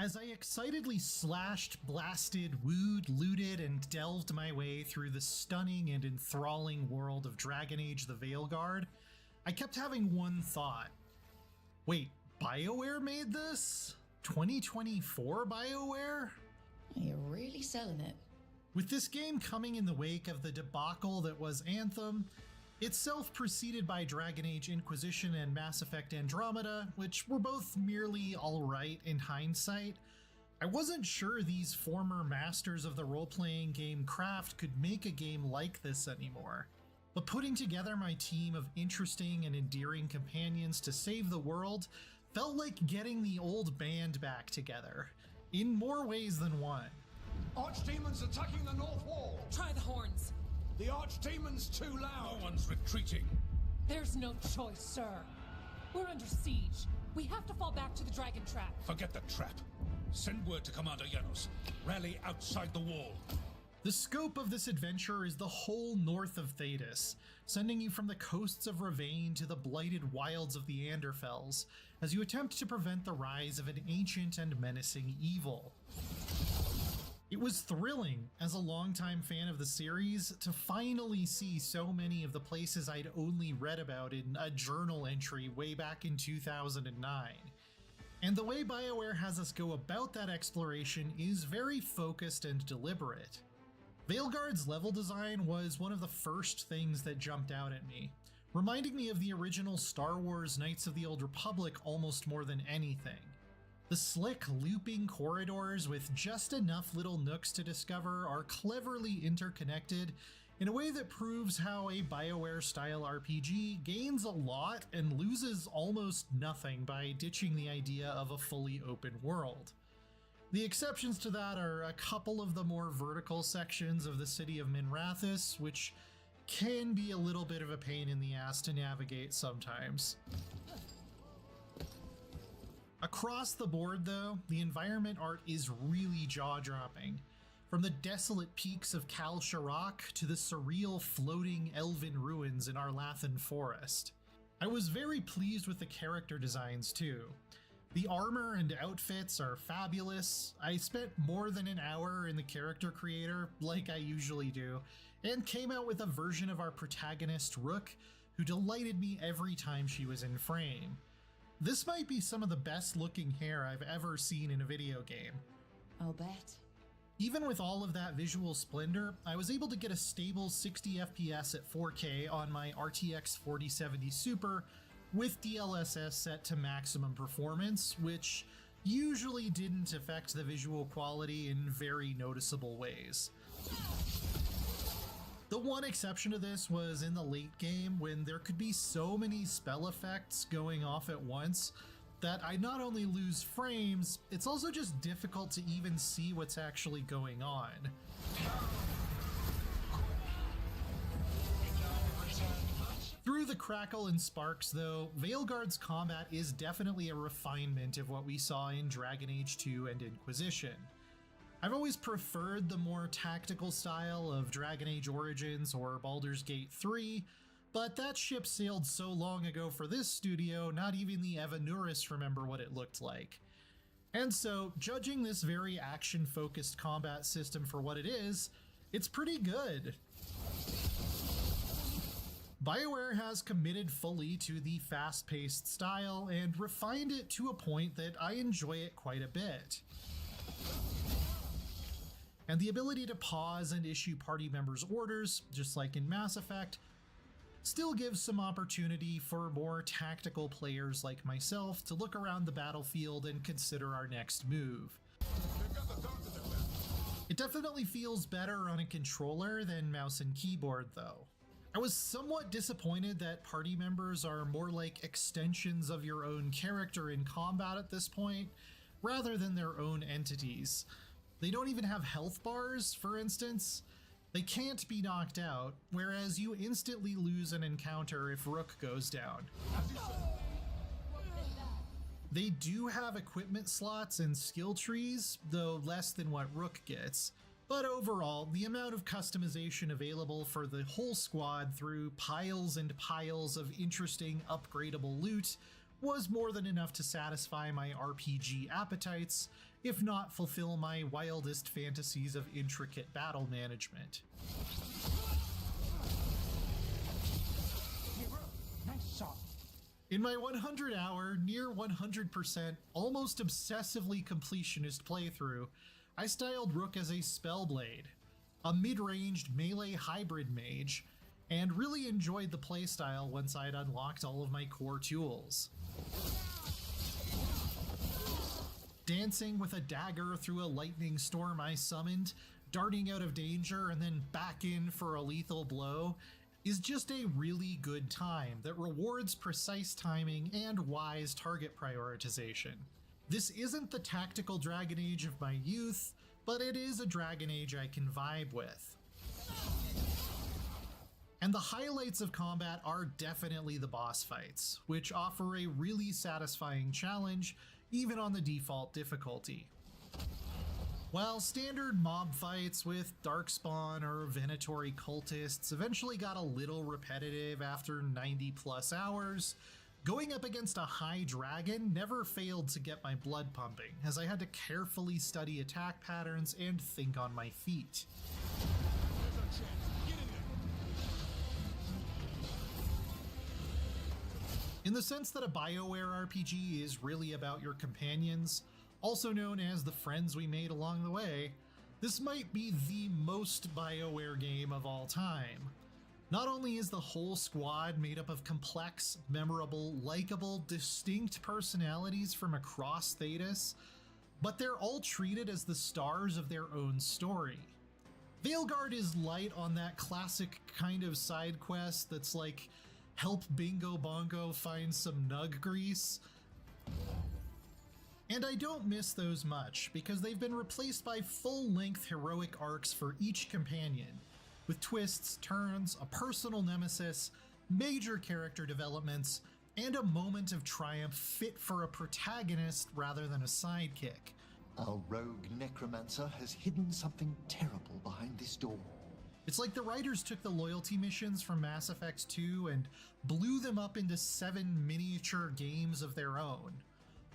As I excitedly slashed, blasted, wooed, looted, and delved my way through the stunning and enthralling world of Dragon Age the Veilguard, I kept having one thought. Wait, BioWare made this? 2024 BioWare? You're really selling it. With this game coming in the wake of the debacle that was Anthem, itself preceded by Dragon Age Inquisition and Mass Effect Andromeda, which were both merely alright in hindsight, I wasn't sure these former masters of the role-playing game craft could make a game like this anymore. But putting together my team of interesting and endearing companions to save the world felt like getting the old band back together, in more ways than one. Archdemons attacking the north wall! Try the horns! The Archdemon's too loud! No one's retreating! There's no choice, sir. We're under siege. We have to fall back to the dragon trap. Forget the trap. Send word to Commander Janos. Rally outside the wall. The scope of this adventure is the whole north of Thedas, sending you from the coasts of Ravane to the blighted wilds of the Anderfels, as you attempt to prevent the rise of an ancient and menacing evil. It was thrilling, as a longtime fan of the series, to finally see so many of the places I'd only read about in a journal entry way back in 2009. And the way BioWare has us go about that exploration is very focused and deliberate. Veilguard's level design was one of the first things that jumped out at me, reminding me of the original Star Wars Knights of the Old Republic almost more than anything. The slick, looping corridors with just enough little nooks to discover are cleverly interconnected in a way that proves how a BioWare-style RPG gains a lot and loses almost nothing by ditching the idea of a fully open world. The exceptions to that are a couple of the more vertical sections of the city of Minrathous, which can be a little bit of a pain in the ass to navigate sometimes. Across the board though, the environment art is really jaw-dropping. From the desolate peaks of Kal Shirak to the surreal floating elven ruins in Arlathan Forest. I was very pleased with the character designs too. The armor and outfits are fabulous. I spent more than an hour in the character creator, like I usually do, and came out with a version of our protagonist, Rook, who delighted me every time she was in frame. This might be some of the best looking hair I've ever seen in a video game. I'll bet. Even with all of that visual splendor, I was able to get a stable 60 FPS at 4K on my RTX 4070 Super with DLSS set to maximum performance, which usually didn't affect the visual quality in very noticeable ways. The one exception to this was in the late game when there could be so many spell effects going off at once that I not only lose frames, it's also just difficult to even see what's actually going on. Through the crackle and sparks though, Veilguard's combat is definitely a refinement of what we saw in Dragon Age 2 and Inquisition. I've always preferred the more tactical style of Dragon Age Origins or Baldur's Gate 3, but that ship sailed so long ago for this studio, not even the Evanurus remember what it looked like. And so, judging this very action-focused combat system for what it is, it's pretty good. BioWare has committed fully to the fast-paced style and refined it to a point that I enjoy it quite a bit. And the ability to pause and issue party members' orders, just like in Mass Effect, still gives some opportunity for more tactical players like myself to look around the battlefield and consider our next move. It definitely feels better on a controller than mouse and keyboard though. I was somewhat disappointed that party members are more like extensions of your own character in combat at this point, rather than their own entities. They don't even have health bars, for instance. They can't be knocked out, whereas you instantly lose an encounter if Rook goes down. They do have equipment slots and skill trees, though less than what Rook gets. But overall, the amount of customization available for the whole squad through piles and piles of interesting upgradable loot was more than enough to satisfy my RPG appetites, if not fulfill my wildest fantasies of intricate battle management. Nice shot. In my 100-hour, near 100%, almost obsessively completionist playthrough, I styled Rook as a Spellblade, a mid-ranged melee hybrid mage, and really enjoyed the playstyle once I'd unlocked all of my core tools. Dancing with a dagger through a lightning storm I summoned, darting out of danger and then back in for a lethal blow, is just a really good time that rewards precise timing and wise target prioritization. This isn't the tactical Dragon Age of my youth, but it is a Dragon Age I can vibe with. And the highlights of combat are definitely the boss fights, which offer a really satisfying challenge even on the default difficulty. While standard mob fights with Darkspawn or Venatori cultists eventually got a little repetitive after 90 plus hours, going up against a high dragon never failed to get my blood pumping, as I had to carefully study attack patterns and think on my feet. In the sense that a BioWare RPG is really about your companions, also known as the friends we made along the way, this might be the most BioWare game of all time. Not only is the whole squad made up of complex, memorable, likable, distinct personalities from across Thetis, but they're all treated as the stars of their own story. Veilguard is light on that classic kind of side quest that's like, help Bingo Bongo find some nug grease. And I don't miss those much, because they've been replaced by full-length heroic arcs for each companion, with twists, turns, a personal nemesis, major character developments, and a moment of triumph fit for a protagonist rather than a sidekick. Our rogue necromancer has hidden something terrible behind this door. It's like the writers took the loyalty missions from Mass Effect 2 and blew them up into 7 miniature games of their own.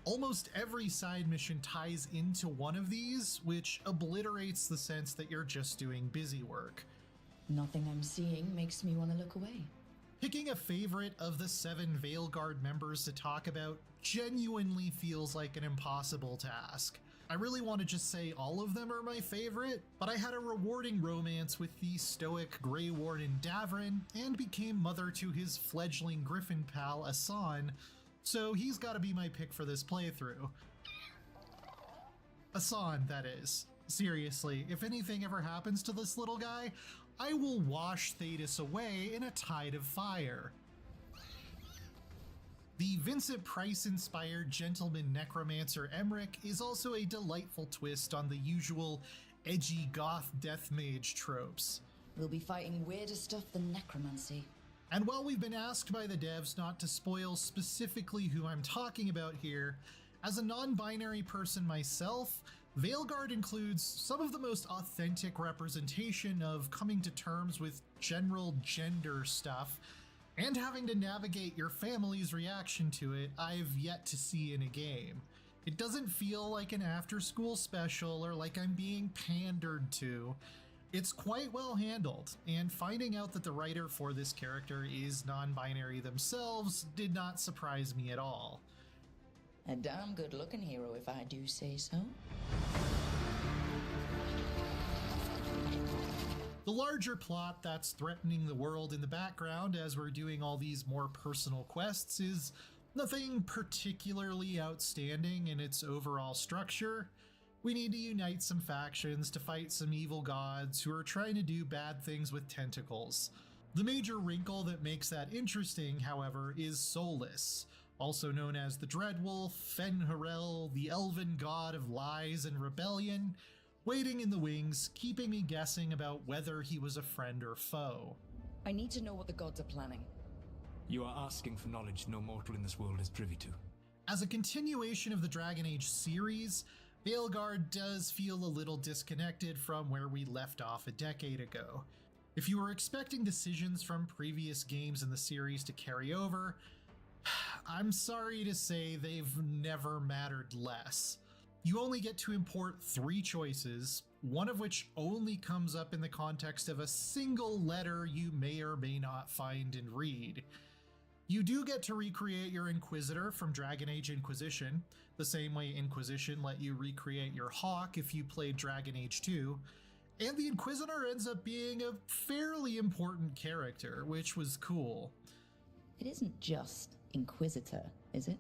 Almost every side mission ties into one of these, which obliterates the sense that you're just doing busy work. Nothing I'm seeing makes me want to look away. Picking a favorite of the 7 Veilguard members to talk about genuinely feels like an impossible task. I really want to just say all of them are my favorite, but I had a rewarding romance with the stoic Grey Warden Davrin and became mother to his fledgling Griffin pal Asan, so he's got to be my pick for this playthrough. Asan, that is. Seriously, if anything ever happens to this little guy, I will wash Thetis away in a tide of fire. The Vincent Price-inspired gentleman necromancer Emmerich is also a delightful twist on the usual edgy goth death mage tropes. We'll be fighting weirder stuff than necromancy. And while we've been asked by the devs not to spoil specifically who I'm talking about here, as a non-binary person myself, Veilguard includes some of the most authentic representation of coming to terms with general gender stuff and having to navigate your family's reaction to it I've yet to see in a game. It doesn't feel like an after-school special or like I'm being pandered to. It's quite well handled, and finding out that the writer for this character is non-binary themselves did not surprise me at all. A damn good-looking hero, if I do say so. The larger plot that's threatening the world in the background as we're doing all these more personal quests is nothing particularly outstanding in its overall structure. We need to unite some factions to fight some evil gods who are trying to do bad things with tentacles. The major wrinkle that makes that interesting, however, is Solus, also known as the Dreadwolf, Fen'Harel, the elven god of lies and rebellion, waiting in the wings, keeping me guessing about whether he was a friend or foe. I need to know what the gods are planning. You are asking for knowledge no mortal in this world is privy to. As a continuation of the Dragon Age series, Veilguard does feel a little disconnected from where we left off a decade ago. If you were expecting decisions from previous games in the series to carry over, I'm sorry to say they've never mattered less. You only get to import 3 choices, one of which only comes up in the context of a single letter you may or may not find and read. You do get to recreate your Inquisitor from Dragon Age Inquisition, the same way Inquisition let you recreate your Hawk if you played Dragon Age 2, and the Inquisitor ends up being a fairly important character, which was cool. It isn't just Inquisitor, is it?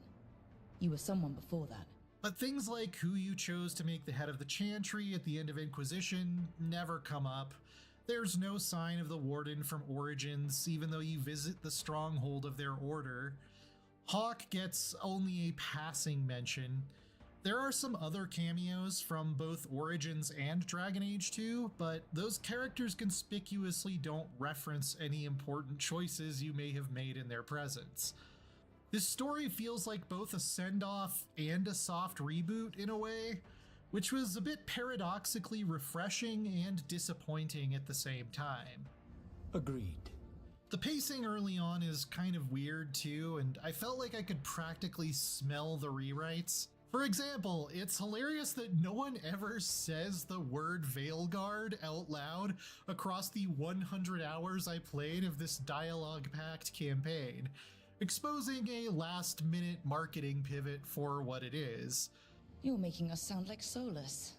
You were someone before that. But things like who you chose to make the head of the Chantry at the end of Inquisition never come up. There's no sign of the Warden from Origins, even though you visit the stronghold of their order. Hawk gets only a passing mention. There are some other cameos from both Origins and Dragon Age 2, but those characters conspicuously don't reference any important choices you may have made in their presence. This story feels like both a send-off and a soft reboot in a way, which was a bit paradoxically refreshing and disappointing at the same time. Agreed. The pacing early on is kind of weird too, and I felt like I could practically smell the rewrites. For example, it's hilarious that no one ever says the word Veilguard out loud across the 100 hours I played of this dialogue-packed campaign, exposing a last-minute marketing pivot for what it is. You're making us sound like Solus.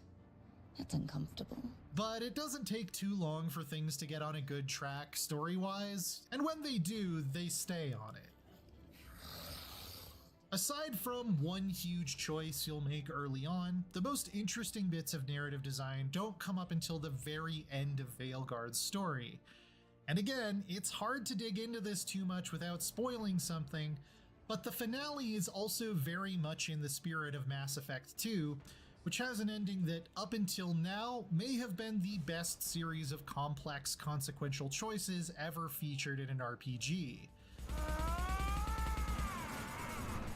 That's uncomfortable. But it doesn't take too long for things to get on a good track story-wise, and when they do, they stay on it. Aside from one huge choice you'll make early on, the most interesting bits of narrative design don't come up until the very end of Veilguard's story. And again, it's hard to dig into this too much without spoiling something, but the finale is also very much in the spirit of Mass Effect 2, which has an ending that up until now may have been the best series of complex consequential choices ever featured in an RPG.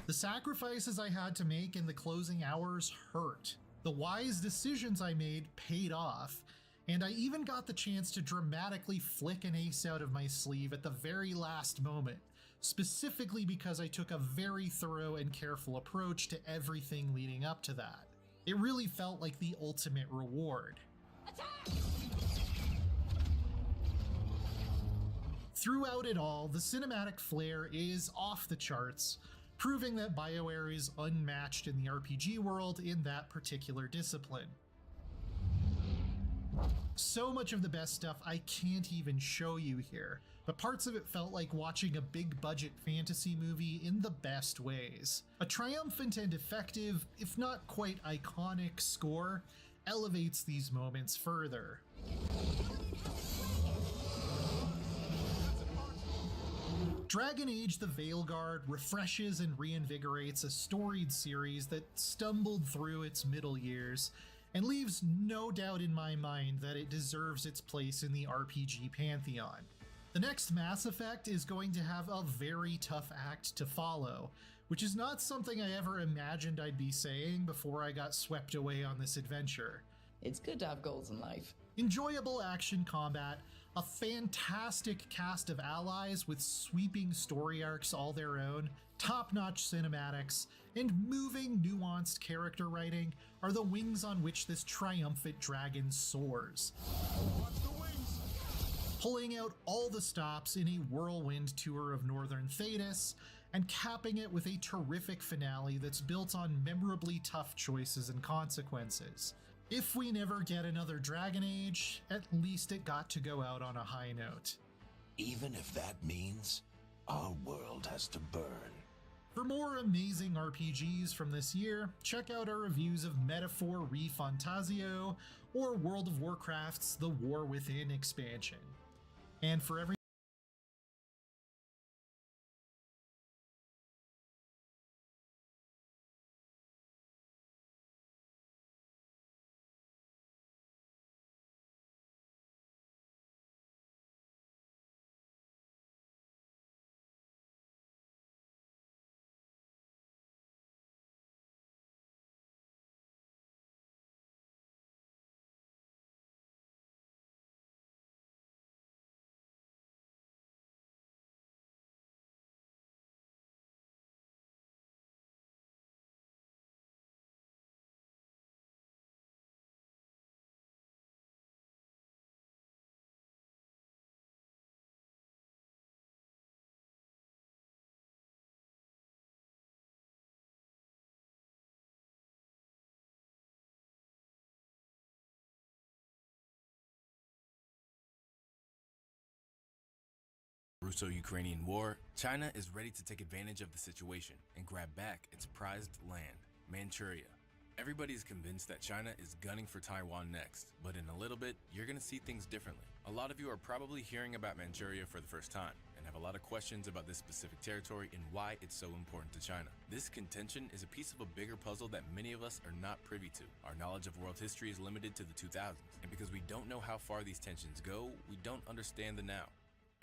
The sacrifices I had to make in the closing hours hurt. The wise decisions I made paid off, and I even got the chance to dramatically flick an ace out of my sleeve at the very last moment, specifically because I took a very thorough and careful approach to everything leading up to that. It really felt like the ultimate reward. Attack! Throughout it all, the cinematic flair is off the charts, proving that BioWare is unmatched in the RPG world in that particular discipline. So much of the best stuff I can't even show you here, but parts of it felt like watching a big budget fantasy movie in the best ways. A triumphant and effective, if not quite iconic, score elevates these moments further. Dragon Age: The Veilguard refreshes and reinvigorates a storied series that stumbled through its middle years, and leaves no doubt in my mind that it deserves its place in the RPG pantheon. The next Mass Effect is going to have a very tough act to follow, which is not something I ever imagined I'd be saying before I got swept away on this adventure. It's good to have goals in life. Enjoyable action combat, a fantastic cast of allies with sweeping story arcs all their own, top-notch cinematics, and moving, nuanced character writing are the wings on which this triumphant dragon soars. Pulling out all the stops in a whirlwind tour of Northern Thedas, and capping it with a terrific finale that's built on memorably tough choices and consequences. If we never get another Dragon Age, at least it got to go out on a high note. Even if that means our world has to burn. For more amazing RPGs from this year, check out our reviews of Metaphor ReFantazio or World of Warcraft's The War Within expansion. And for every Russo-Ukrainian War, China is ready to take advantage of the situation and grab back its prized land, Manchuria. Everybody is convinced that China is gunning for Taiwan next, but in a little bit, you're gonna see things differently. A lot of you are probably hearing about Manchuria for the first time and have a lot of questions about this specific territory and why it's so important to China. This contention is a piece of a bigger puzzle that many of us are not privy to. Our knowledge of world history is limited to the 2000s, and because we don't know how far these tensions go, we don't understand the now.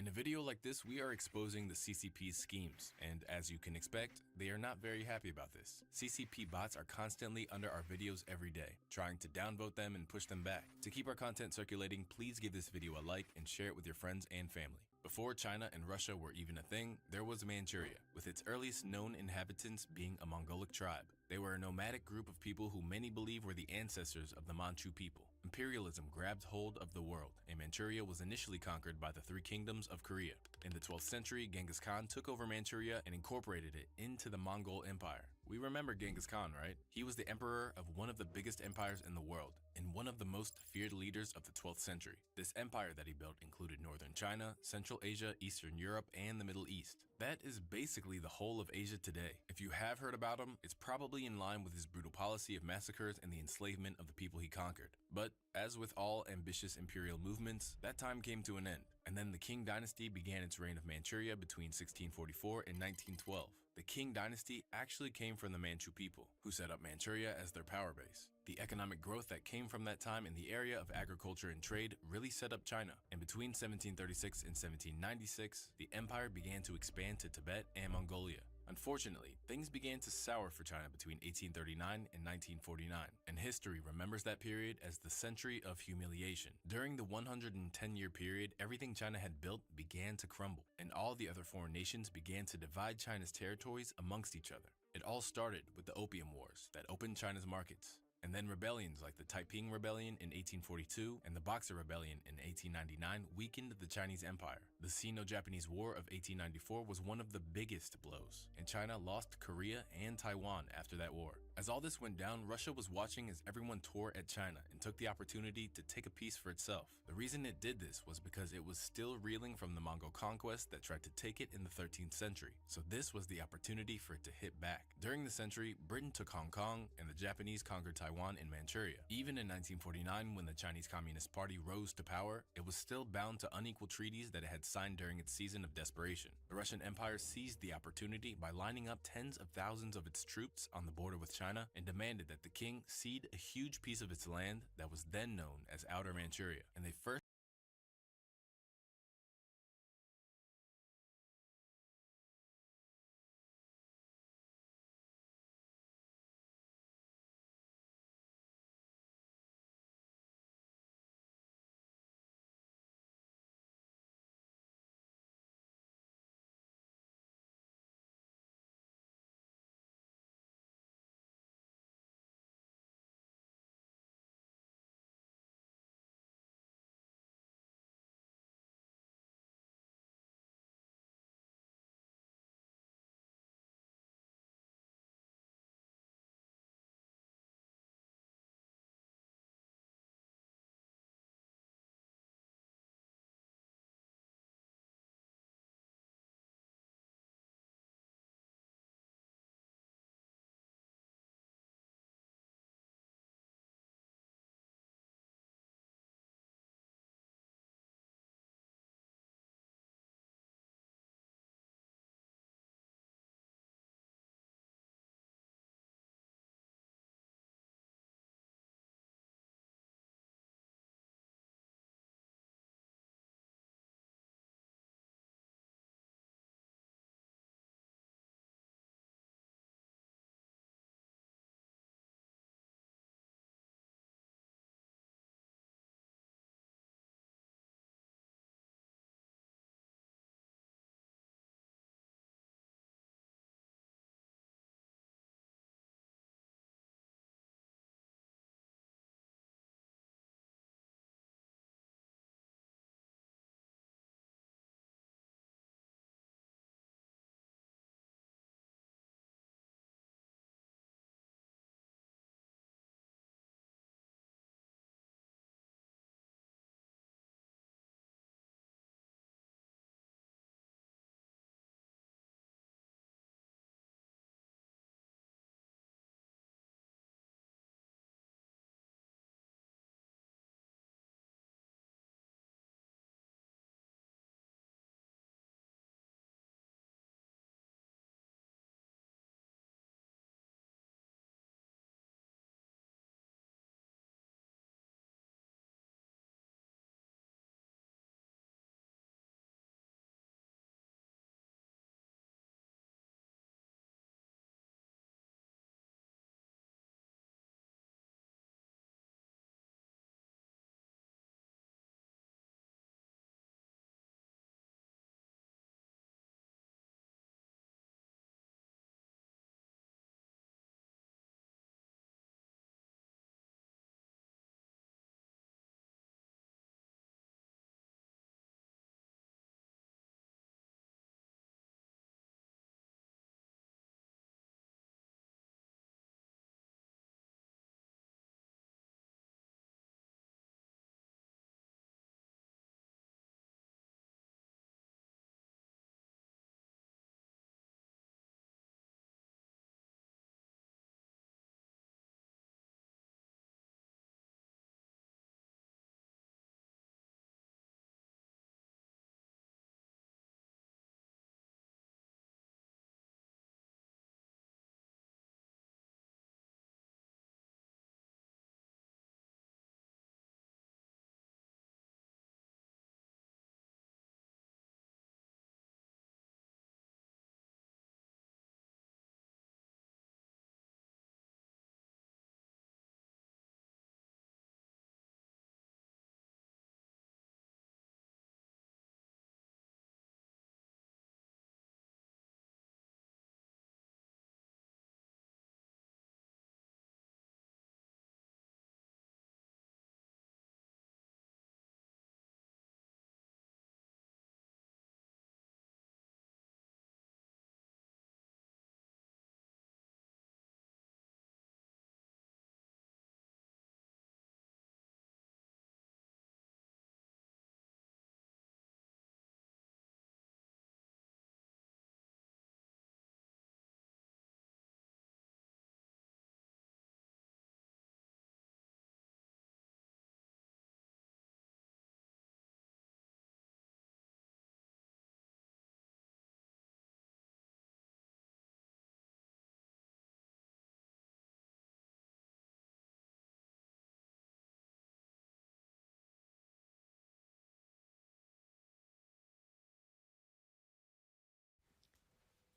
In a video like this, we are exposing the CCP's schemes, and as you can expect, they are not very happy about this. CCP bots are constantly under our videos every day, trying to downvote them and push them back. To keep our content circulating, please give this video a like and share it with your friends and family. Before China and Russia were even a thing, there was Manchuria, with its earliest known inhabitants being a Mongolic tribe. They were a nomadic group of people who many believe were the ancestors of the Manchu people. Imperialism grabbed hold of the world, and Manchuria was initially conquered by the three kingdoms of Korea. In the 12th century, Genghis Khan took over Manchuria and incorporated it into the Mongol Empire. We remember Genghis Khan, right? He was the emperor of one of the biggest empires in the world, and one of the most feared leaders of the 12th century. This empire that he built included northern China, Central Asia, Eastern Europe, and the Middle East. That is basically the whole of Asia today. If you have heard about him, it's probably in line with his brutal policy of massacres and the enslavement of the people he conquered. But as with all ambitious imperial movements, that time came to an end, and then the Qing dynasty began its reign of Manchuria between 1644 and 1912. The Qing dynasty actually came from the Manchu people, who set up Manchuria as their power base. The economic growth that came from that time in the area of agriculture and trade really set up China, and between 1736 and 1796, the empire began to expand to Tibet and Mongolia. Unfortunately, things began to sour for China between 1839 and 1949, and history remembers that period as the century of humiliation. During the 110-year period, everything China had built began to crumble, and all the other foreign nations began to divide China's territories amongst each other. It all started with the Opium Wars that opened China's markets, and then rebellions like the Taiping Rebellion in 1842 and the Boxer Rebellion in 1899 weakened the Chinese Empire. The Sino-Japanese War of 1894 was one of the biggest blows, and China lost Korea and Taiwan after that war. As all this went down, Russia was watching as everyone tore at China and took the opportunity to take a piece for itself. The reason it did this was because it was still reeling from the Mongol conquest that tried to take it in the 13th century, so this was the opportunity for it to hit back. During the century, Britain took Hong Kong and the Japanese conquered Taiwan and Manchuria. Even in 1949, when the Chinese Communist Party rose to power, it was still bound to unequal treaties that it had signed during its season of desperation. The Russian Empire seized the opportunity by lining up tens of thousands of its troops on the border with China and demanded that the king cede a huge piece of its land that was then known as Outer Manchuria, and they first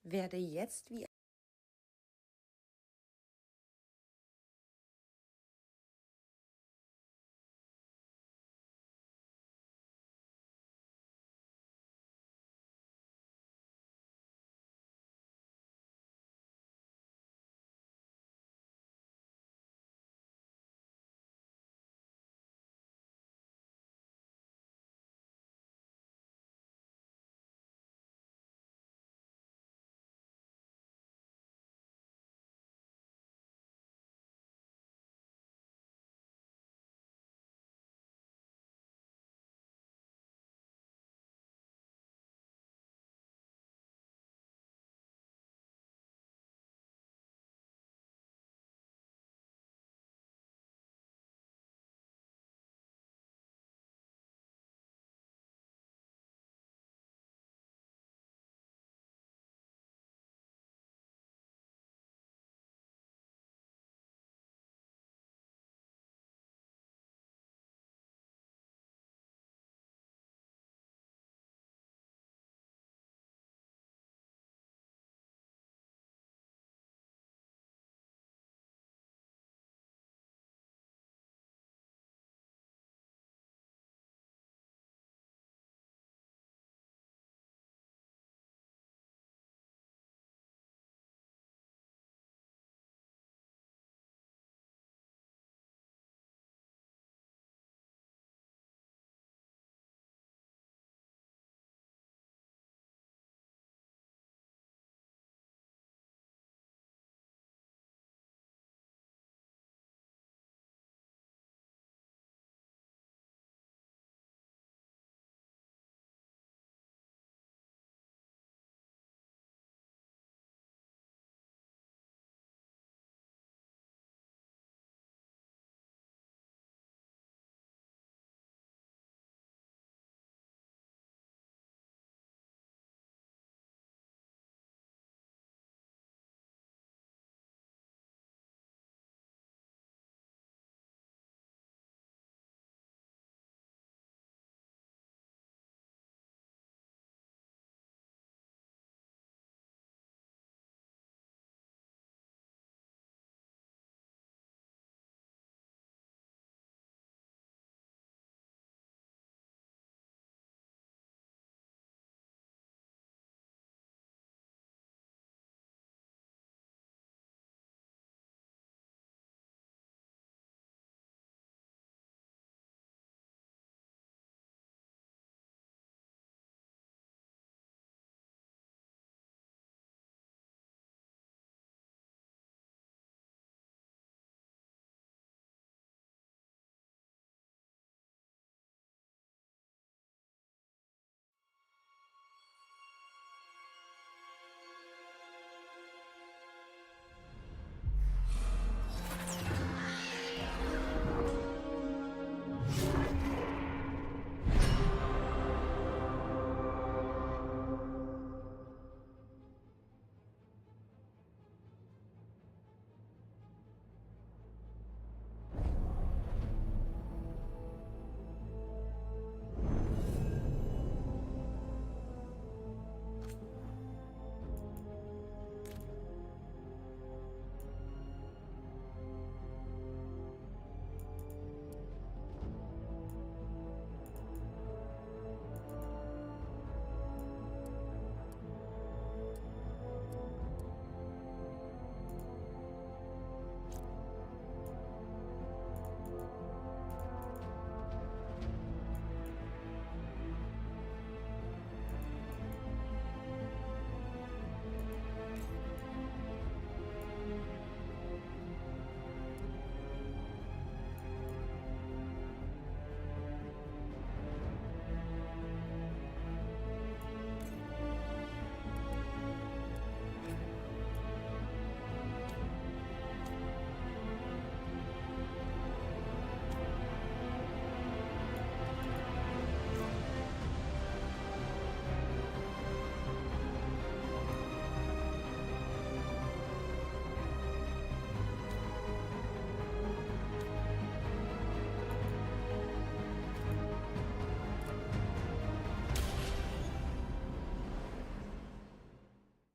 Werde jetzt wie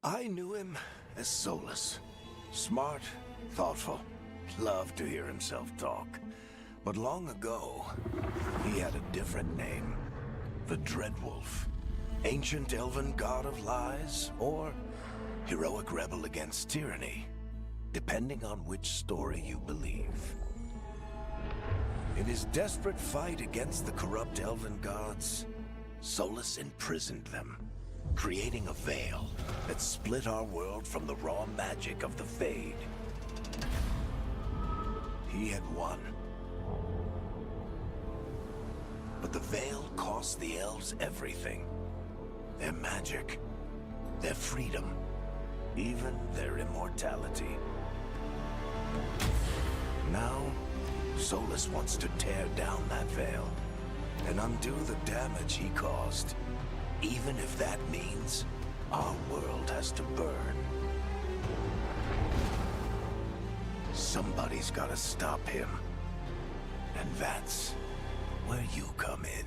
I knew him as Solus. Smart, thoughtful, loved to hear himself talk. But long ago, he had a different name. The Dreadwolf. Ancient elven god of lies, or heroic rebel against tyranny, depending on which story you believe. In his desperate fight against the corrupt elven gods, Solus imprisoned them, creating a veil that split our world from the raw magic of the Fade. He had won. But the veil cost the elves everything. Their magic, their freedom, even their immortality. Now, Solus wants to tear down that veil and undo the damage he caused, even if that means our world has to burn. Somebody's gotta stop him. And that's where you come in.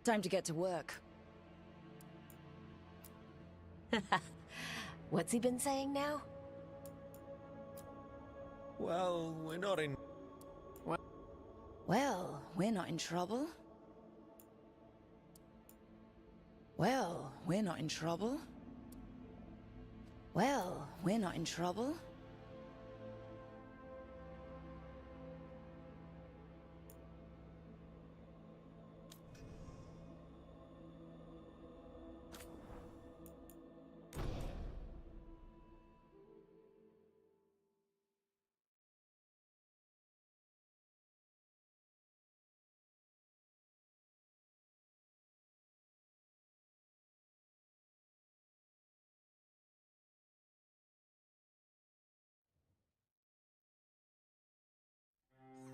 Time to get to work. What's he been saying now? Well, we're not in... Well, we're not in trouble. Well, we're not in trouble. Well, we're not in trouble.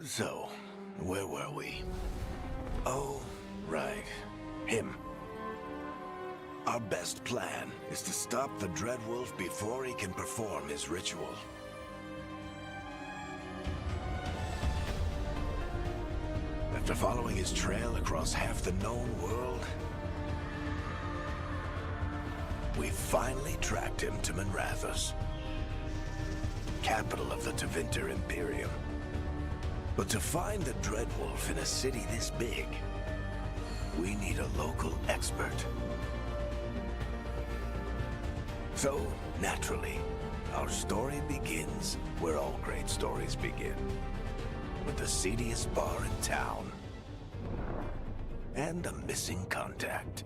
So, where were we? Oh, right. Him. Our best plan is to stop the Dreadwolf before he can perform his ritual. After following his trail across half the known world, we finally tracked him to Minrathous, capital of the Tevinter Imperium. But to find the Dreadwolf in a city this big, we need a local expert. So, naturally, our story begins where all great stories begin. With the seediest bar in town. And a missing contact.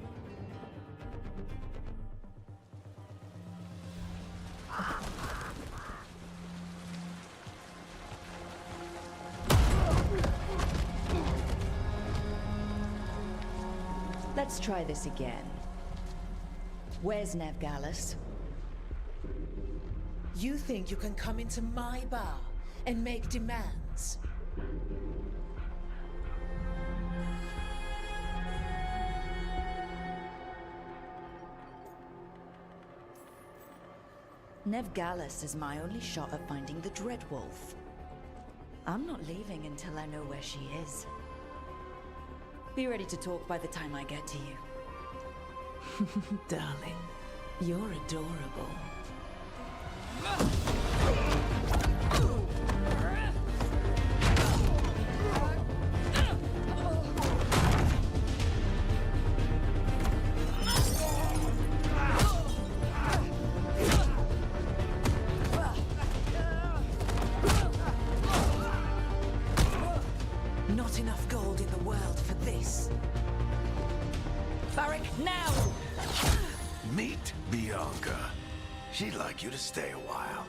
Let's try this again. Where's Nev Gallus? You think you can come into my bar and make demands? Nev Gallus is my only shot at finding the Dreadwolf. I'm not leaving until I know where she is. Be ready to talk by the time I get to you. Darling, you're adorable. Not enough gold in the world for this. Barrack, now! Meet Bianca. She'd like you to stay a while.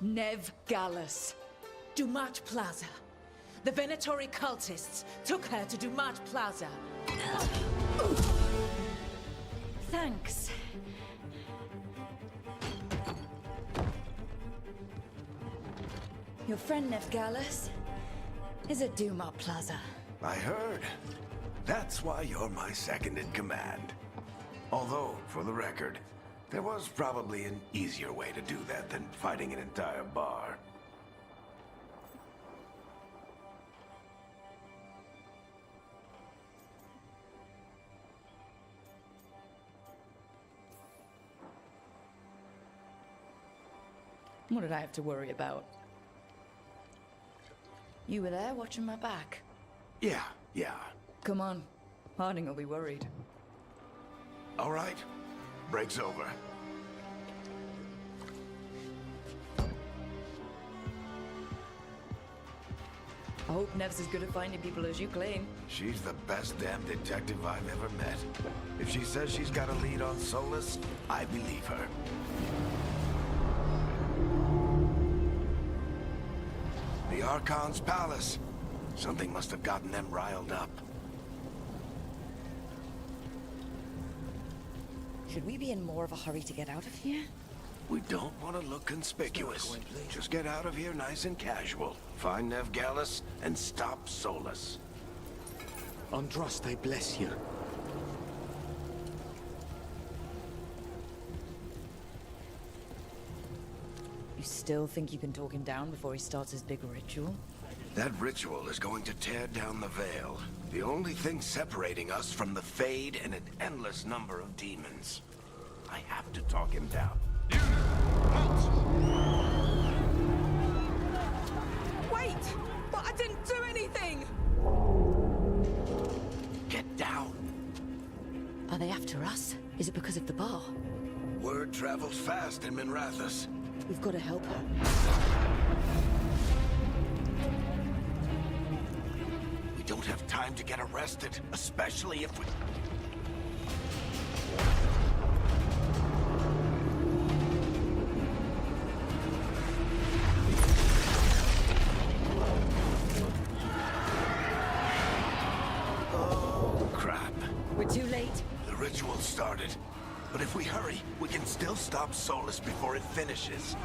Nev Gallus. Dumat Plaza. The Venatori cultists took her to Dumat Plaza. Thanks. Your friend Nev Gallus is at Dumat Plaza. I heard. That's why you're my second in command. Although, for the record, there was probably an easier way to do that than fighting an entire bar. What did I have to worry about? You were there watching my back. Yeah. Come on. Harding will be worried. All right. Break's over. I hope Nev's as good at finding people as you claim. She's the best damn detective I've ever met. If she says she's got a lead on Solus, I believe her. The Archon's palace. Something must have gotten them riled up. Should we be in more of a hurry to get out of here? We don't want to look conspicuous. Just get out of here nice and casual. Find Nev Gallus and stop Solus. Androst, I bless you. still think you can talk him down before he starts his big ritual? That ritual is going to tear down the Veil. The only thing separating us from the Fade and an endless number of demons. I have to talk him down. Wait! But I didn't do anything! Get down. Are they after us? Is it because of the bar? Word travels fast in Minrathous. We've got to help her. We don't have time to get arrested, especially if we... Oh, crap. We're too late. The ritual started. But if we hurry, we can still stop Solus before it finishes.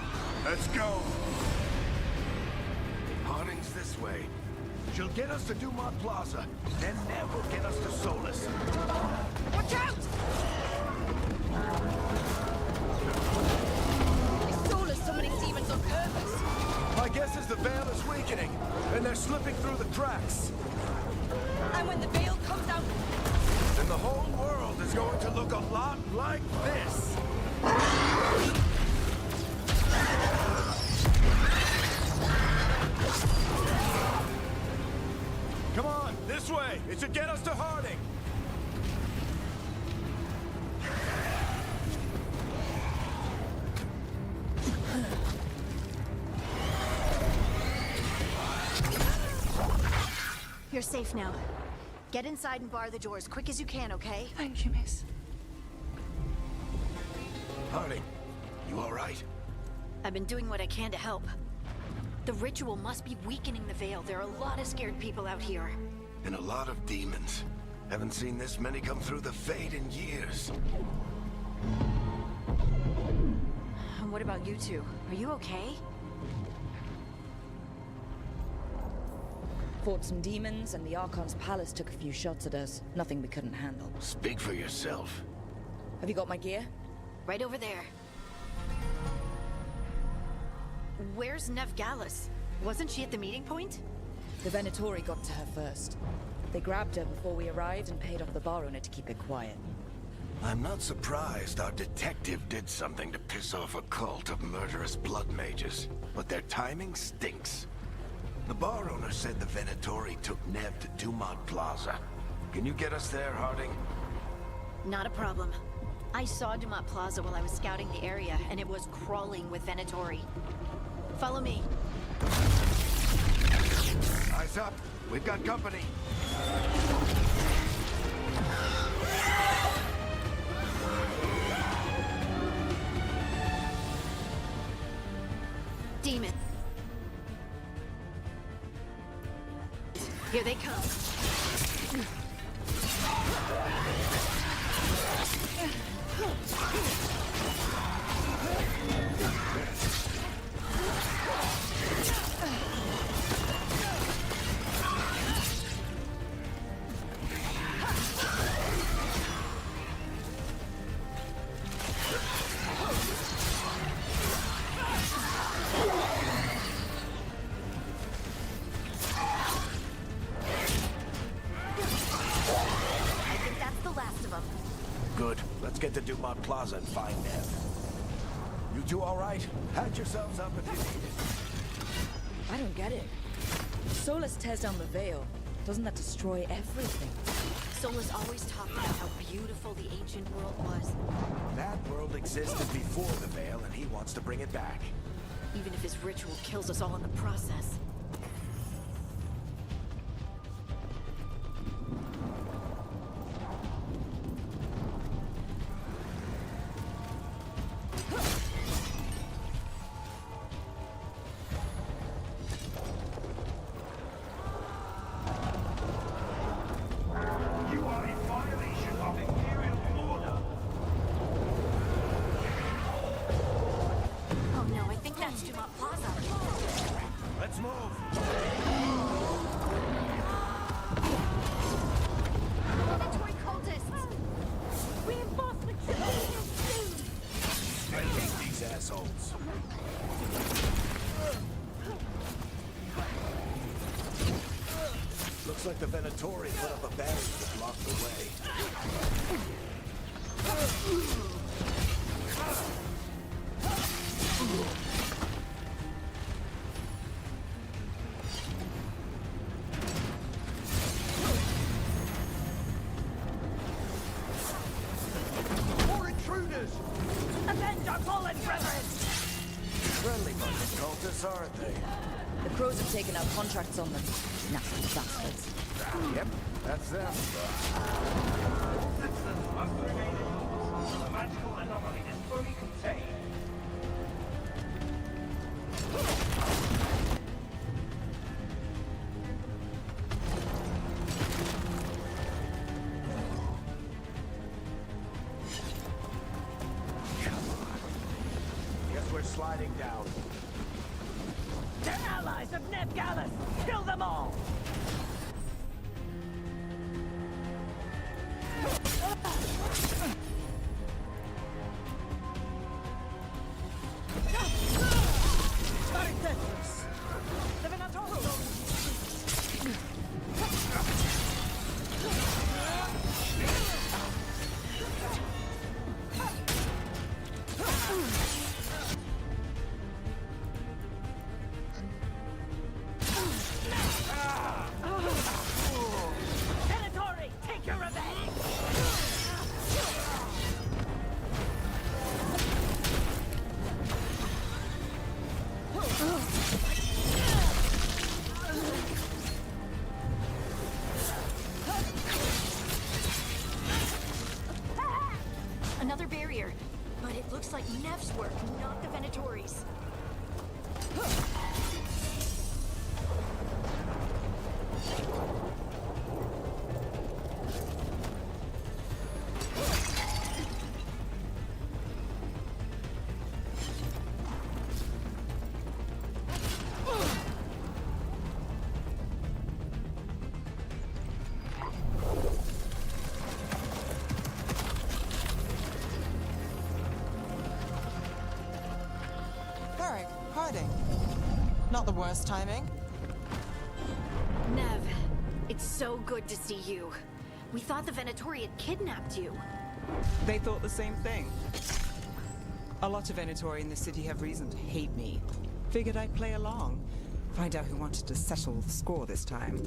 Let's go! Harding's this way. She'll get us to Dumont Plaza, then Nev will get us to Solus. Watch out! Is Solus summoning demons on purpose? My guess is the Veil is weakening, and they're slipping through the cracks. And when the Veil comes out... Then the whole world is going to look a lot like this. Come on, this way. It should get us to Harding. You're safe now. Get inside and bar the door as quick as you can, okay? Thank you, miss. Harding, you all right? I've been doing what I can to help. The ritual must be weakening the Veil. There are a lot of scared people out here. And a lot of demons. Haven't seen this many come through the Fade in years. And what about you two? Are you okay? Fought some demons, and the Archon's palace took a few shots at us. Nothing we couldn't handle. Speak for yourself. Have you got my gear? Right over there. Where's Nev Gallus? Wasn't she at the meeting point? The Venatori got to her first. They grabbed her before we arrived and paid off the bar owner to keep it quiet. I'm not surprised our detective did something to piss off a cult of murderous blood mages, but their timing stinks. The bar owner said the Venatori took Nev to Dumont Plaza. Can you get us there, Harding? Not a problem. I saw Dumont Plaza while I was scouting the area, and it was crawling with Venatori. Follow me. Eyes up. We've got company. Demon. Here they come. Get to Dumont Plaza and find Nev. You two all right? Patch yourselves up if you need it. I don't get it. Solus tears down the Veil. Doesn't that destroy everything? Solus always talked about how beautiful the ancient world was. That world existed before the Veil, and he wants to bring it back. Even if his ritual kills us all in the process. Assholes. Looks like the Venatori put up a barrier to block the way. More intruders! Avenge our fallen brethren! Friendly bunch of cultists, aren't they? The crows have taken out contracts on them. Nasty bastards. Yep, that's them. Citizens must remain indoors until the magical anomaly is fully contained. Guess we're sliding down. They're allies of Ned Gallus! Kill them all! Venatori, take your revenge! Another barrier. But it looks like Nev's work, not the Venatori's. Not the worst timing. Nev, it's so good to see you. We thought the Venatori had kidnapped you. They thought the same thing. A lot of Venatori in the city have reason to hate me. Figured I'd play along. Find out who wanted to settle the score this time.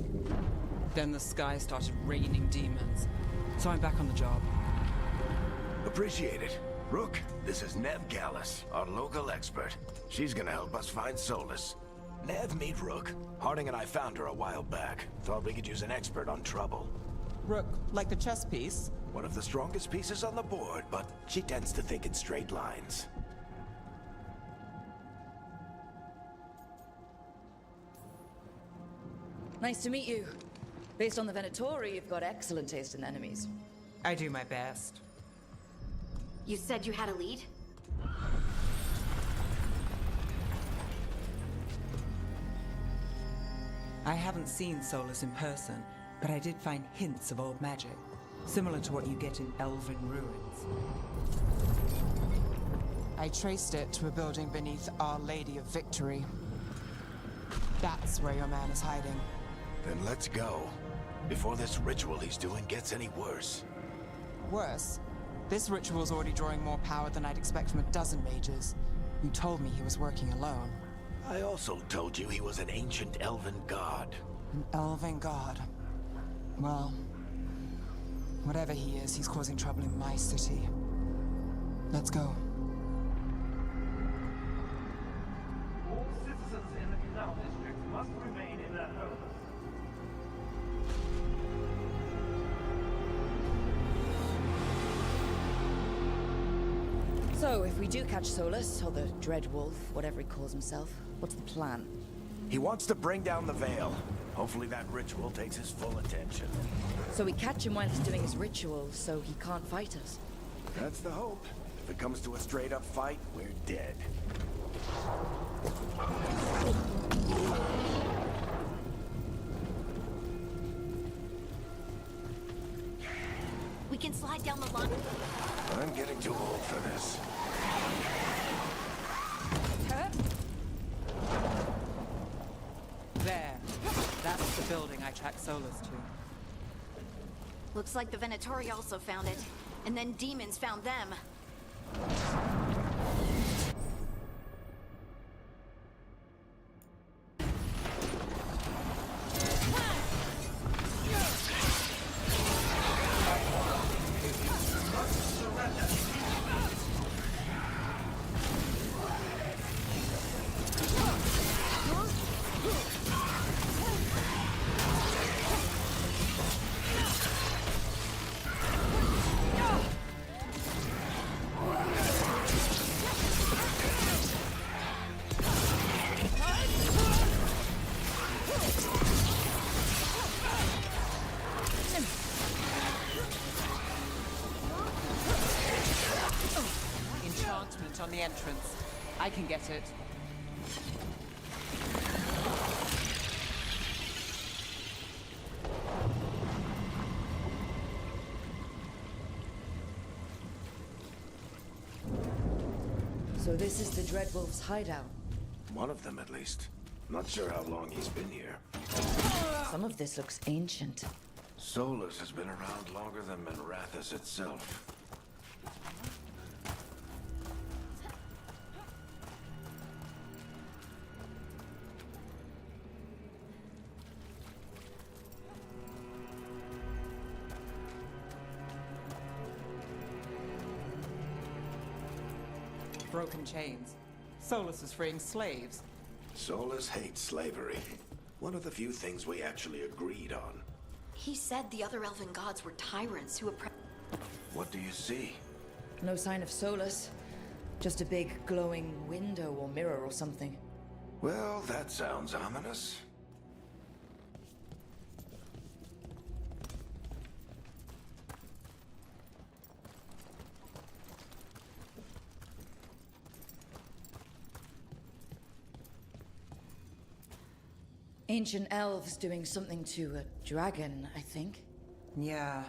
Then the sky started raining demons. So I'm back on the job. Appreciate it. Rook, this is Nev Gallus, our local expert. She's gonna help us find Solus. Nev, meet Rook. Harding and I found her a while back. Thought we could use an expert on trouble. Rook, like the chess piece? One of the strongest pieces on the board, but she tends to think in straight lines. Nice to meet you. Based on the Venatori, you've got excellent taste in enemies. I do my best. You said you had a lead? I haven't seen Solus in person, but I did find hints of old magic, similar to what you get in elven ruins. I traced it to a building beneath Our Lady of Victory. That's where your man is hiding. Then let's go, before this ritual he's doing gets any worse. Worse? This ritual's already drawing more power than I'd expect from a dozen mages. You told me he was working alone. I also told you he was an ancient elven god. An elven god? Well, whatever he is, he's causing trouble in my city. Let's go. All citizens in the Canal District must remain in their homes. So, if we do catch Solus, or the Dread Wolf, whatever he calls himself, what's the plan? He wants to bring down the Veil. Hopefully that ritual takes his full attention. So we catch him while he's doing his ritual, so he can't fight us? That's the hope. If it comes to a straight-up fight, we're dead. We can slide down the line. I'm getting too old for this. There. That's the building I track Solus to. Looks like the Venatori also found it, and then demons found them. On the entrance. I can get it. So this is the Dreadwolf's hideout. One of them, at least. Not sure how long he's been here. Some of this looks ancient. Solus has been around longer than Minrathous itself. Broken chains. Solus is freeing slaves. Solus hates slavery. One of the few things we actually agreed on. He said the other elven gods were tyrants who oppressed. What do you see? No sign of Solus. Just a big glowing window or mirror or something. Well, that sounds ominous. Ancient elves doing something to a dragon, I think. Yeah.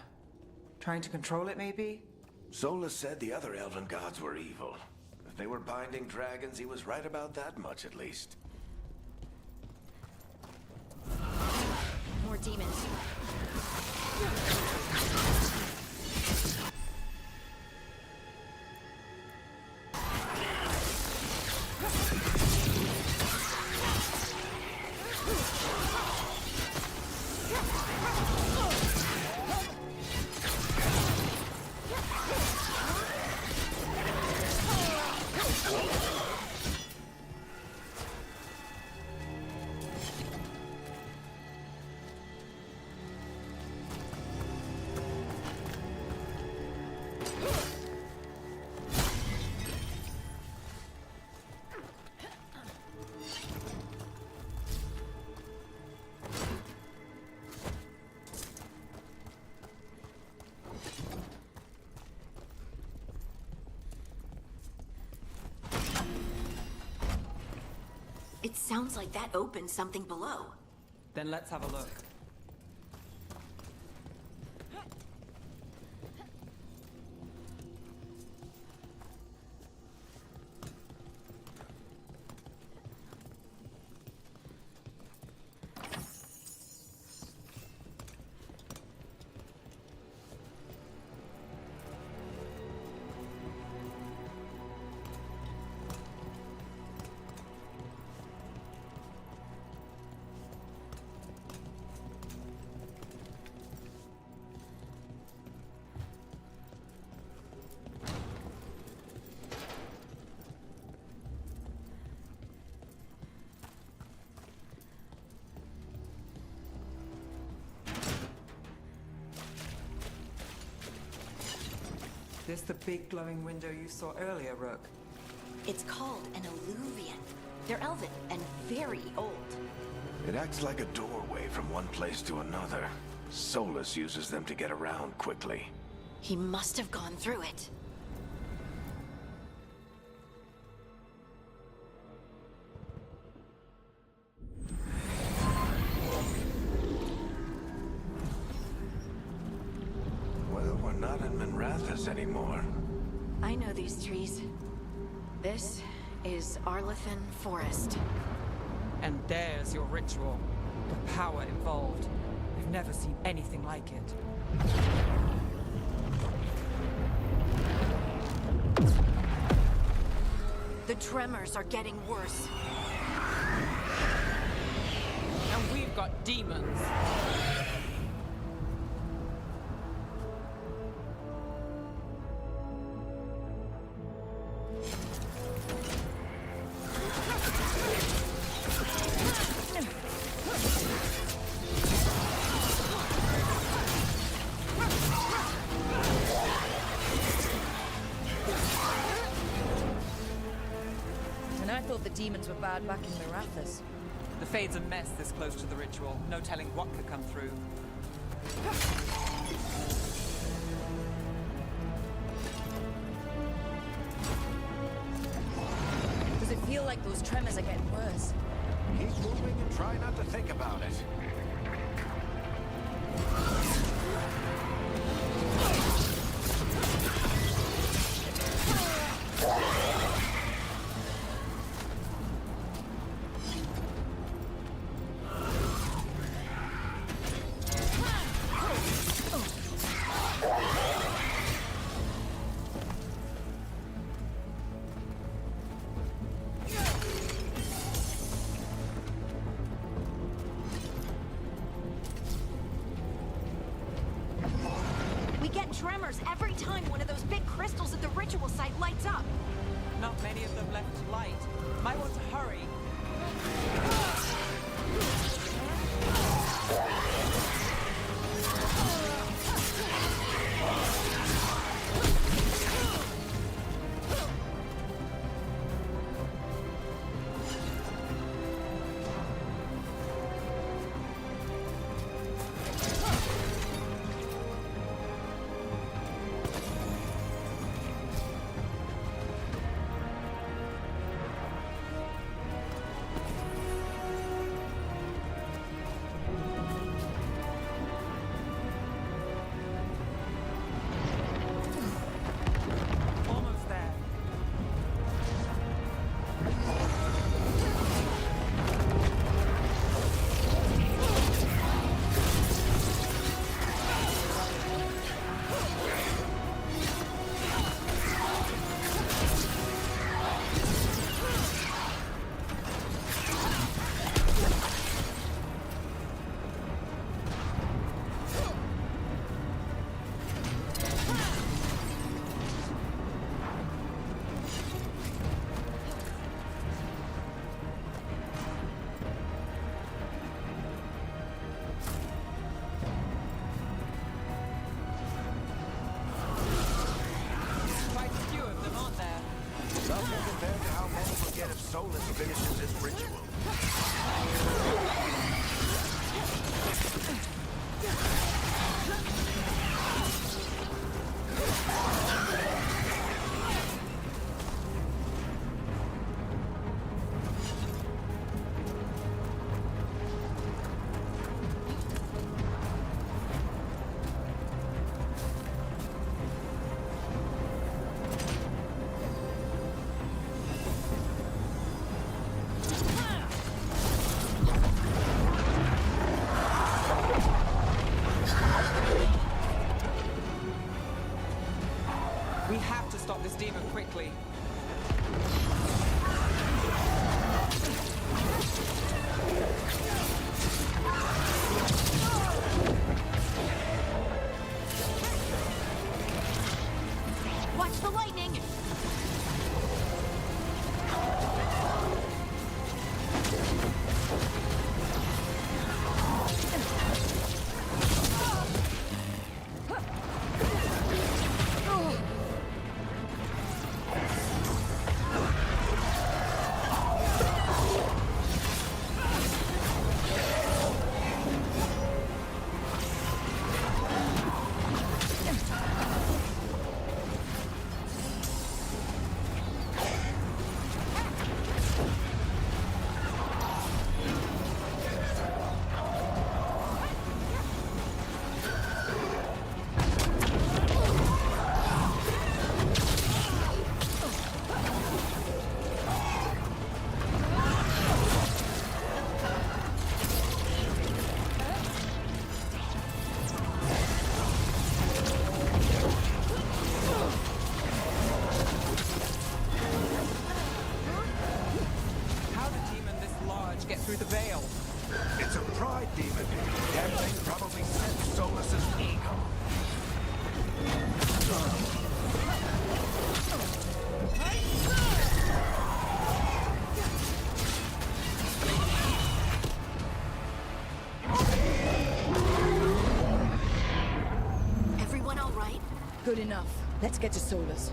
Trying to control it, maybe? Solus said the other elven gods were evil. If they were binding dragons, he was right about that much, at least. More demons. It sounds like that opened something below. Then let's have a look. This the big glowing window you saw earlier, Rook? It's called an alluvian. They're elven and very old. It acts like a doorway from one place to another. Solus uses them to get around quickly. He must have gone through it. Well, we're not in Minrathous anymore. I know these trees. This is Arlethan Forest. And there's your ritual. The power involved. never seen anything like it. The tremors are getting worse. And we've got demons. Demons were bad back in Marathas. The Fade's a mess this close to the ritual. No telling what could come through. Does it feel like those tremors are getting worse? Keep moving and try not to think about it. Tremors every time one of those big crystals at the ritual site lights up. Not many of them left to light. Might want to hurry. Stop this demon quickly. Watch the lightning! Good enough. Let's get to Solus.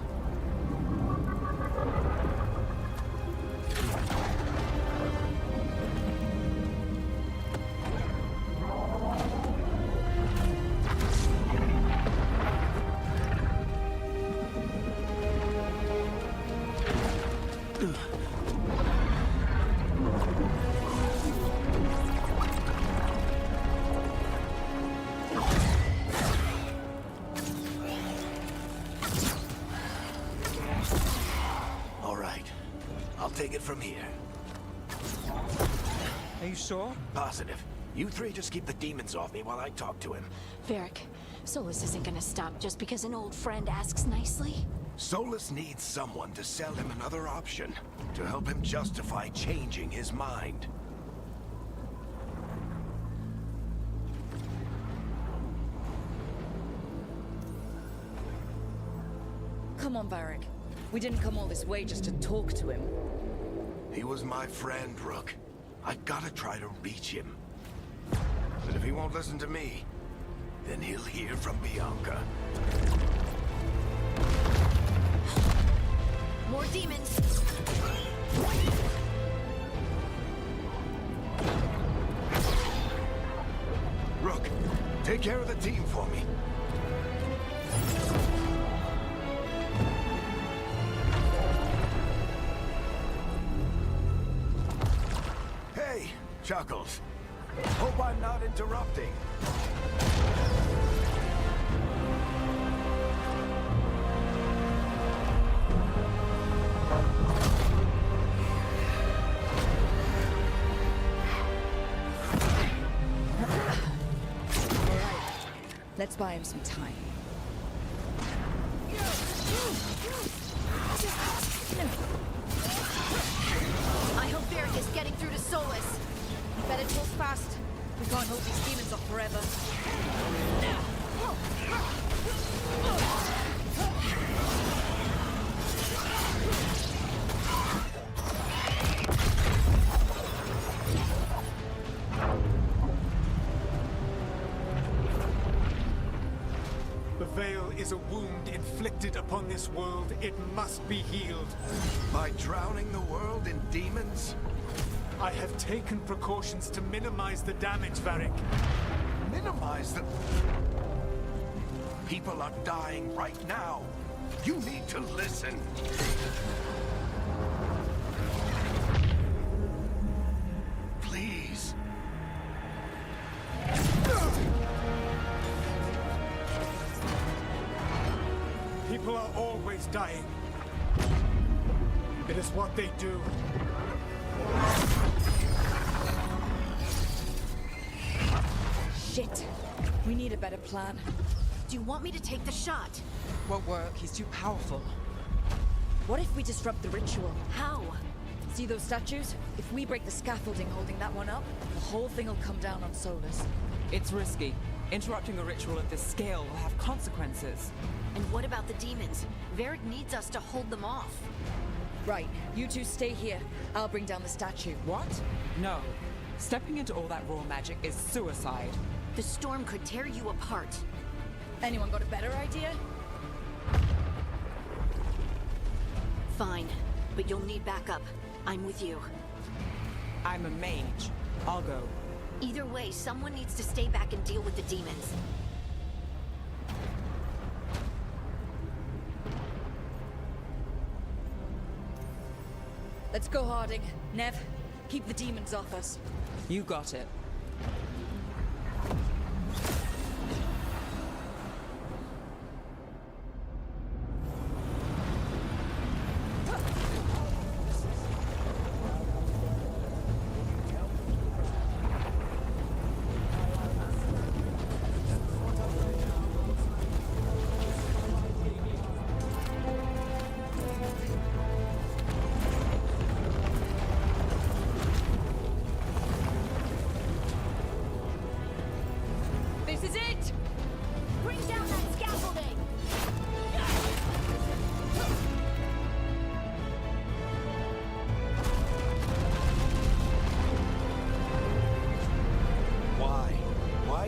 Take it from here. Are you sure? Positive. You three just keep the demons off me while I talk to him. Varric, Solus isn't gonna stop just because an old friend asks nicely. Solus needs someone to sell him another option, to help him justify changing his mind. Come on, Varric. We didn't come all this way just to talk to him. He was my friend, Rook. I gotta try to reach him. But if he won't listen to me, then he'll hear from Bianca. More demons! Rook, take care of the team for me. Chuckles. Hope I'm not interrupting. All right. Let's buy him some time. I hope Varric is getting through to Solus. Better move fast. We can't hold these demons off forever. The Veil is a wound inflicted upon this world. It must be healed. By drowning the world in demons? I have taken precautions to minimize the damage, Varric. Minimize the... People are dying right now. You need to listen. Please. People are always dying. It is what they do. Shit. We need a better plan. Do you want me to take the shot? Won't work. He's too powerful. What if we disrupt the ritual? How? See those statues? If we break the scaffolding holding that one up, the whole thing will come down on Solus. It's risky. Interrupting a ritual of this scale will have consequences. And what about the demons? Varric needs us to hold them off. Right. You two stay here. I'll bring down the statue. What? No. Stepping into all that raw magic is suicide. The storm could tear you apart. Anyone got a better idea? Fine, but you'll need backup. I'm with you. I'm a mage. I'll go. Either way, someone needs to stay back and deal with the demons. Let's go, Harding. Nev, keep the demons off us. You got it.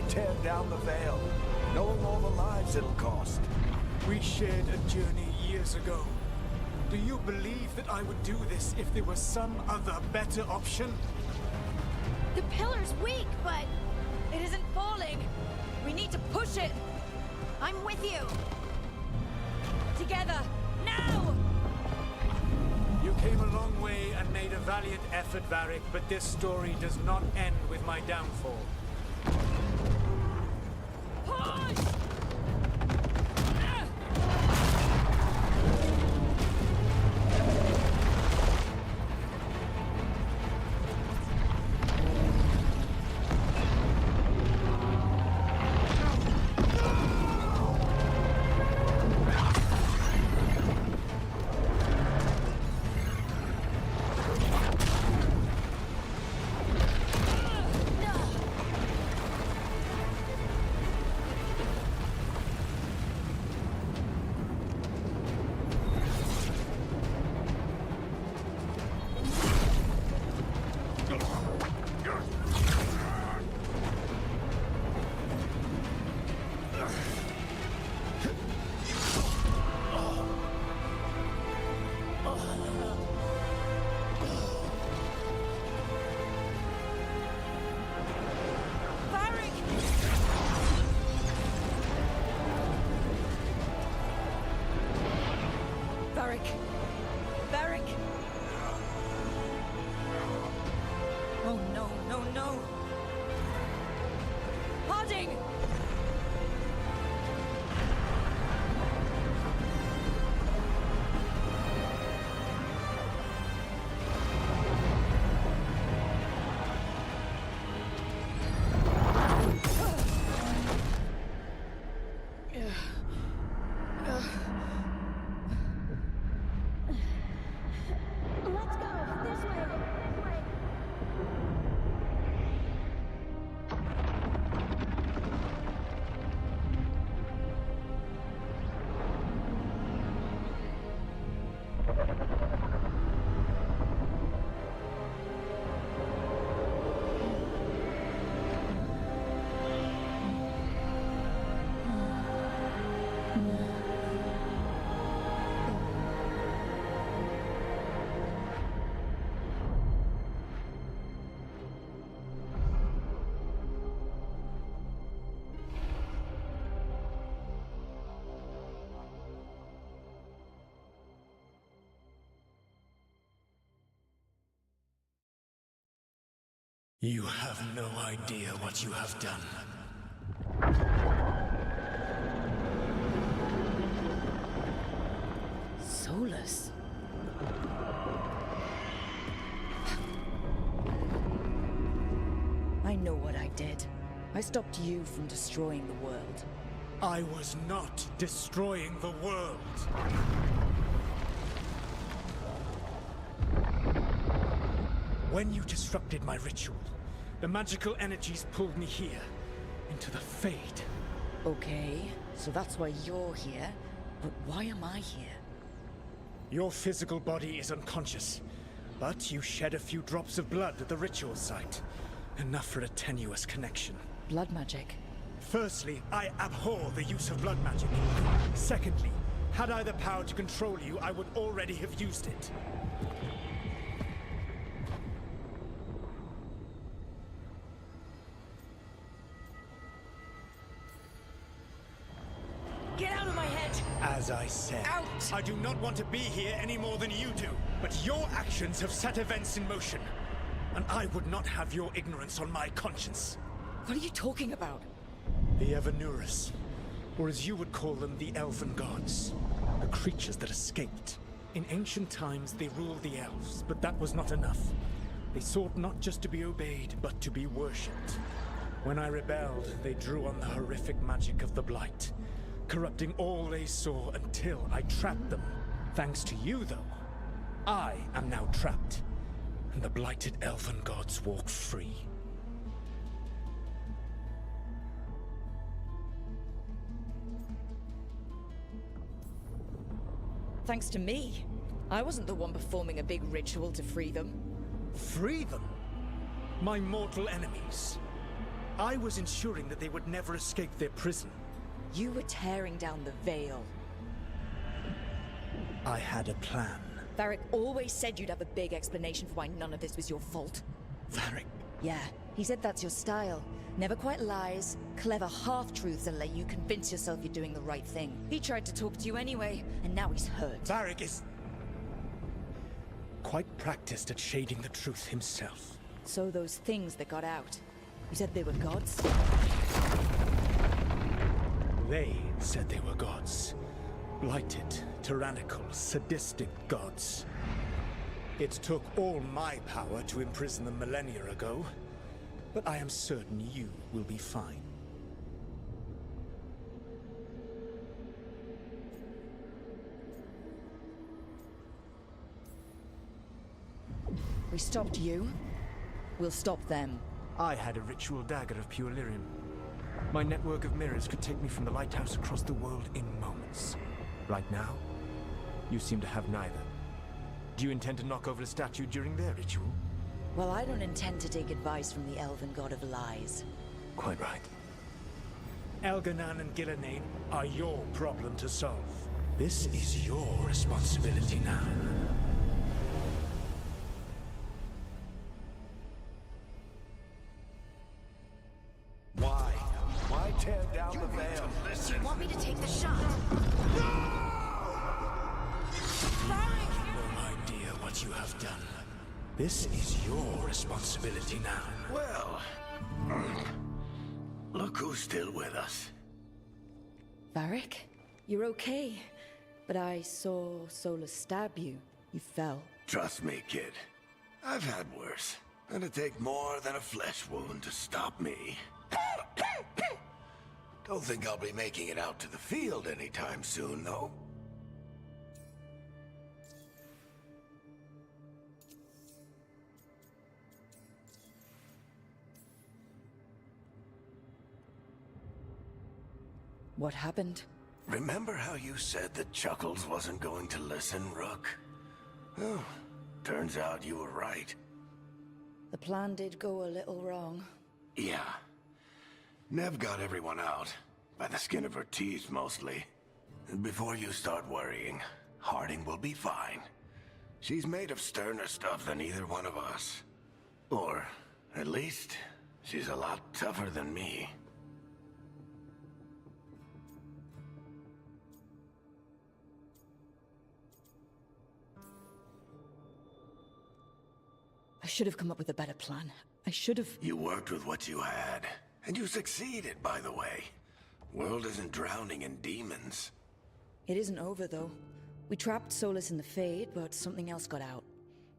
Tear down the Veil, knowing all the lives it'll cost. We shared a journey years ago. Do you believe that I would do this if there was some other better option? The pillar's weak, but it isn't falling. We need to push it. I'm with you. Together, now! You came a long way and made a valiant effort, Varric, but this story does not end with my downfall. Push! Varric! Oh no, no, no! Harding! You have no idea what you have done. Solus. I know what I did. I stopped you from destroying the world. I was not destroying the world. When you disrupted my ritual, the magical energies pulled me here, into the Fade. Okay, so that's why you're here, but why am I here? Your physical body is unconscious, but you shed a few drops of blood at the ritual site. Enough for a tenuous connection. Blood magic? Firstly, I abhor the use of blood magic. Secondly, had I the power to control you, I would already have used it. Get out of my head! As I said, Out! I do not want to be here any more than you do. But your actions have set events in motion. And I would not have your ignorance on my conscience. What are you talking about? The Evanurus, or as you would call them, the Elven Gods. The creatures that escaped. In ancient times, they ruled the elves, but that was not enough. They sought not just to be obeyed, but to be worshipped. When I rebelled, they drew on the horrific magic of the Blight, corrupting all they saw until I trapped them. Thanks to you, though, I am now trapped, and the blighted Elven Gods walk free. Thanks to me. I wasn't the one performing a big ritual to free them. Free them? My mortal enemies. I was ensuring that they would never escape their prison. You were tearing down the veil. I had a plan. Varric always said you'd have a big explanation for why none of this was your fault. Varric? Yeah, he said that's your style. Never quite lies, clever half-truths that let you convince yourself you're doing the right thing. He tried to talk to you anyway, and now he's hurt. Varric is quite practiced at shading the truth himself. So those things that got out, you said they were gods? They said they were gods. Blighted, tyrannical, sadistic gods. It took all my power to imprison them millennia ago, but I am certain you will be fine. We stopped you. We'll stop them. I had a ritual dagger of pure lyrium. My network of mirrors could take me from the lighthouse across the world in moments. Right now, you seem to have neither. Do you intend to knock over the statue during their ritual? Well, I don't intend to take advice from the elven god of lies. Quite right. Elganan and Gillenane are your problem to solve. This is your responsibility now. Why? Why tear down the veil? Do you want me to take the shot? You have no idea what you have done. This is your responsibility now. Well, look who's still with us. Varric, you're okay. But I saw Solus stab you. You fell. Trust me, kid. I've had worse. It'd take more than a flesh wound to stop me. Don't think I'll be making it out to the field anytime soon, though. What happened? Remember how you said that Chuckles wasn't going to listen, Rook? Oh, turns out you were right. The plan did go a little wrong. Yeah. Nev got everyone out. By the skin of her teeth, mostly. And before you start worrying, Harding will be fine. She's made of sterner stuff than either one of us. Or, at least, she's a lot tougher than me. I should have come up with a better plan. I should have... You worked with what you had. And you succeeded, by the way. World isn't drowning in demons. It isn't over, though. We trapped Solus in the Fade, but something else got out.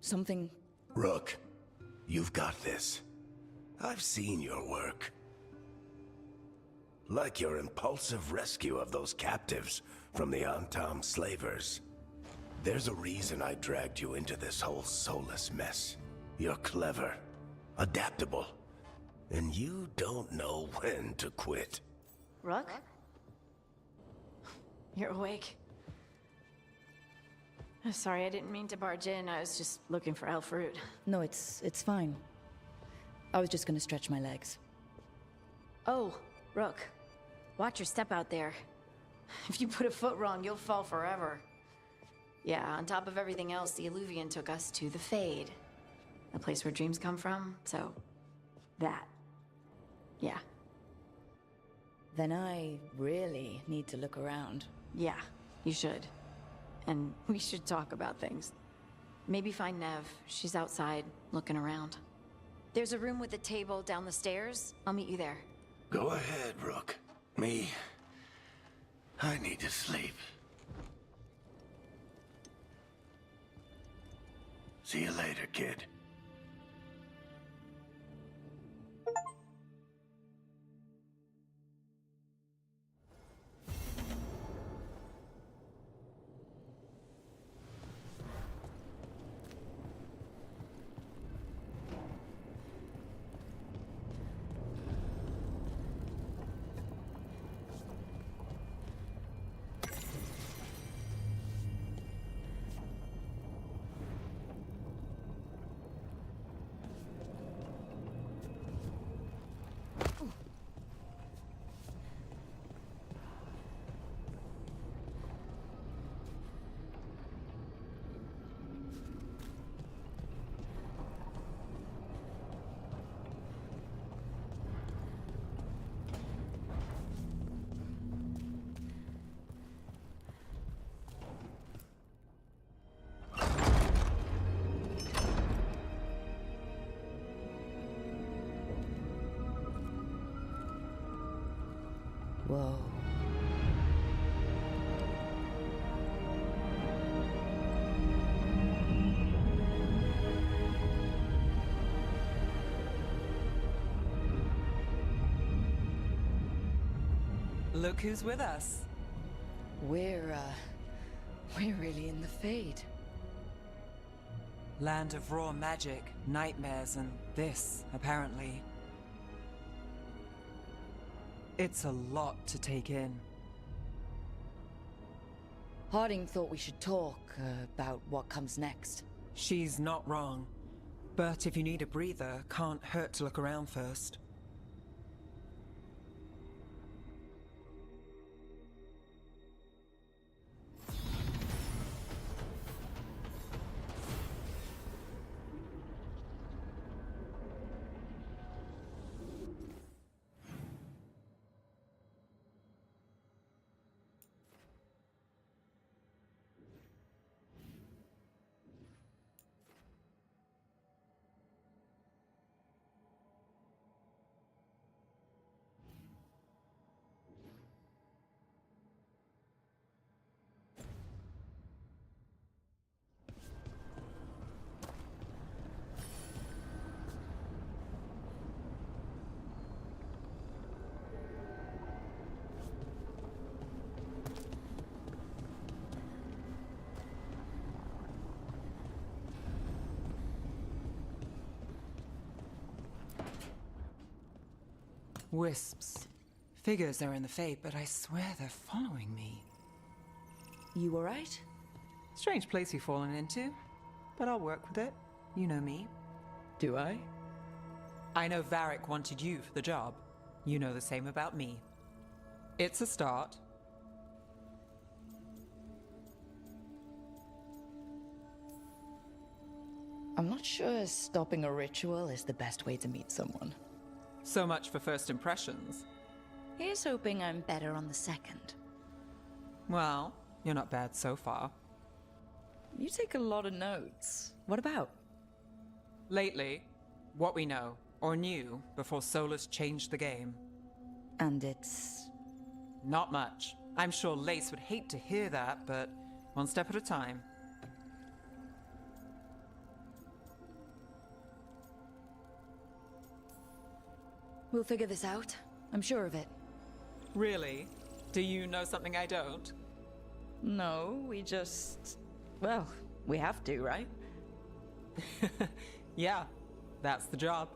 Something... Rook, you've got this. I've seen your work. Like your impulsive rescue of those captives from the Antam slavers. There's a reason I dragged you into this whole Solus mess. You're clever, adaptable, and you don't know when to quit. Rook? You're awake. Sorry, I didn't mean to barge in. I was just looking for elf fruit. No, it's fine. I was just gonna stretch my legs. Oh, Rook. Watch your step out there. If you put a foot wrong, you'll fall forever. Yeah, on top of everything else, the Illuvian took us to the Fade. The place where dreams come from, so... that. Yeah. Then I really need to look around. Yeah, you should. And we should talk about things. Maybe find Nev. She's outside, looking around. There's a room with a table down the stairs. I'll meet you there. Go ahead, Rook. Me... I need to sleep. See you later, kid. Look who's with us. We're really in the Fade. Land of raw magic, nightmares, and this, apparently. It's a lot to take in. Harding thought we should talk about what comes next. She's not wrong. But if you need a breather, can't hurt to look around first. Wisps. Figures are in the Fate, but I swear they're following me. You alright? Strange place you've fallen into, but I'll work with it. You know me. Do I? I know Varric wanted you for the job. You know the same about me. It's a start. I'm not sure stopping a ritual is the best way to meet someone. So much for first impressions. Here's hoping I'm better on the second. Well, you're not bad so far. You take a lot of notes. What about? Lately, what we know, or knew, before Solus changed the game. And it's... Not much. I'm sure Lace would hate to hear that, but one step at a time. We'll figure this out. I'm sure of it. Really? Do you know something I don't? No, we just... Well, we have to, right? Yeah, that's the job.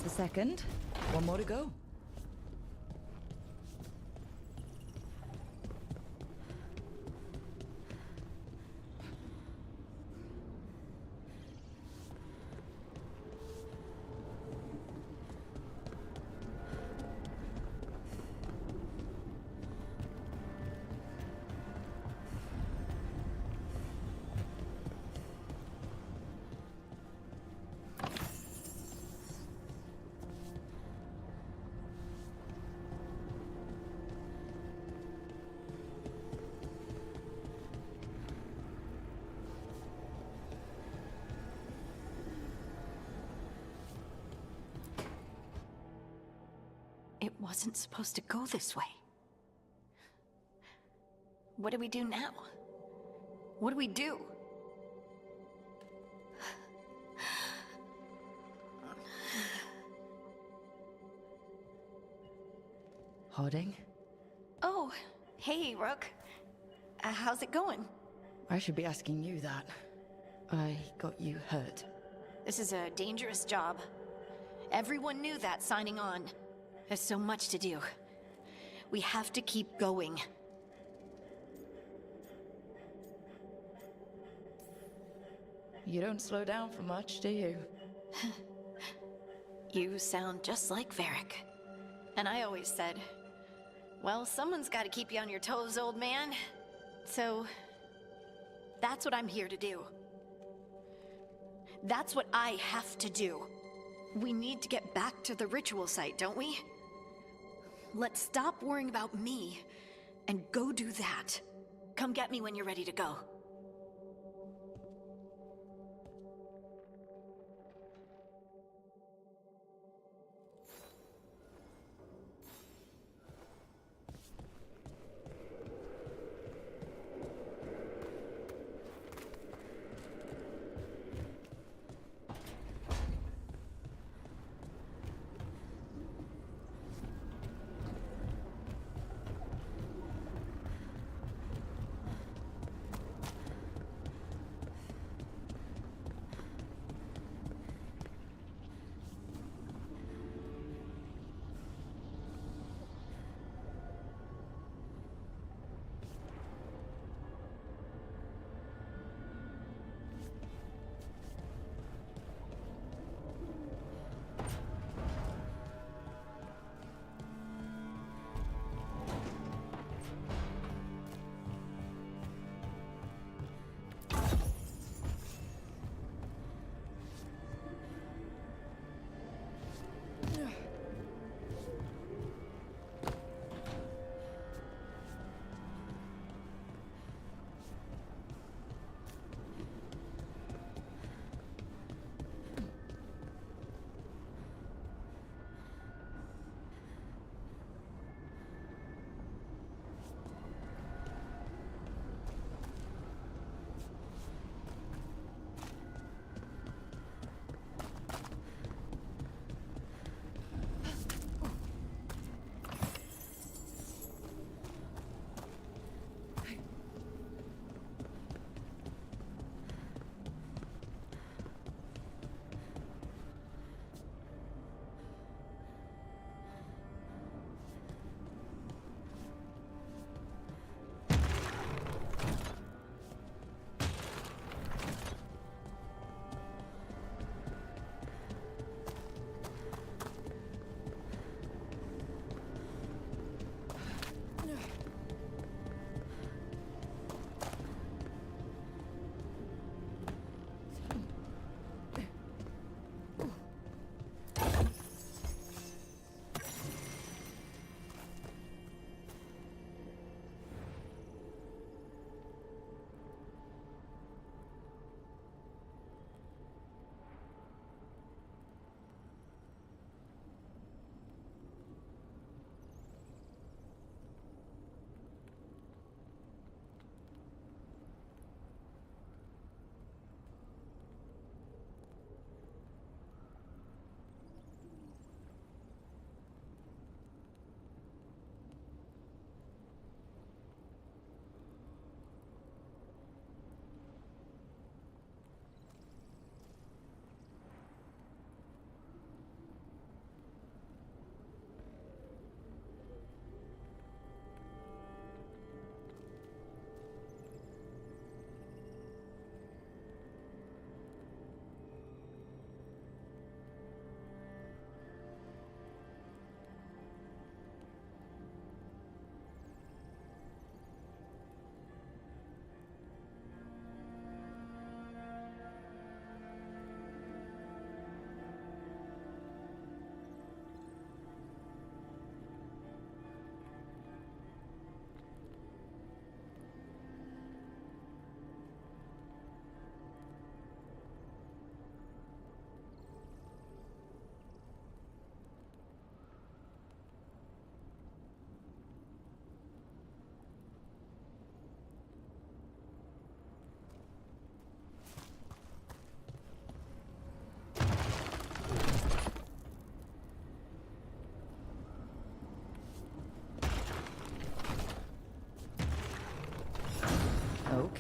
the second. One more to go. It wasn't supposed to go this way. What do we do now? What do we do? Harding? Oh, hey, Rook. How's it going? I should be asking you that. I got you hurt. This is a dangerous job. Everyone knew that signing on. There's so much to do. We have to keep going. You don't slow down for much, do you? You sound just like Varric. And I always said, well, someone's got to keep you on your toes, old man. So, that's what I'm here to do. That's what I have to do. We need to get back to the ritual site, don't we? Let's stop worrying about me and go do that. Come get me when you're ready to go.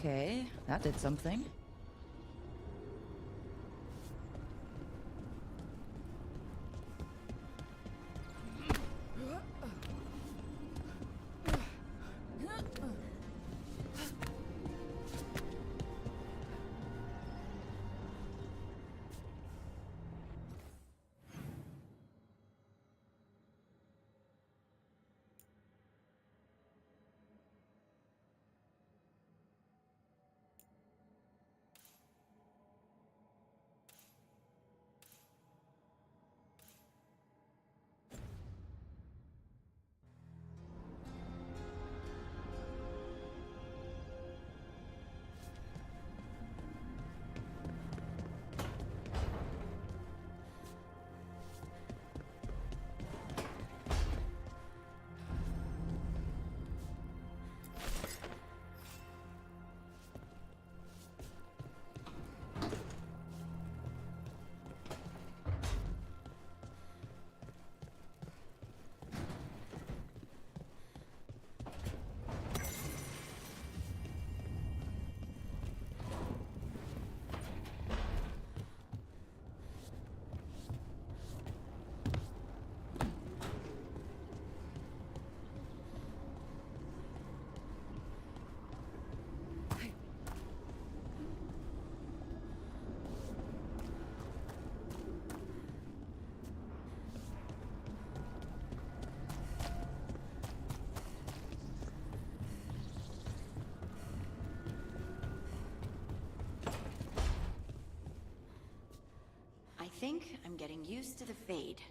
Okay, that did something. I think I'm getting used to the Fade.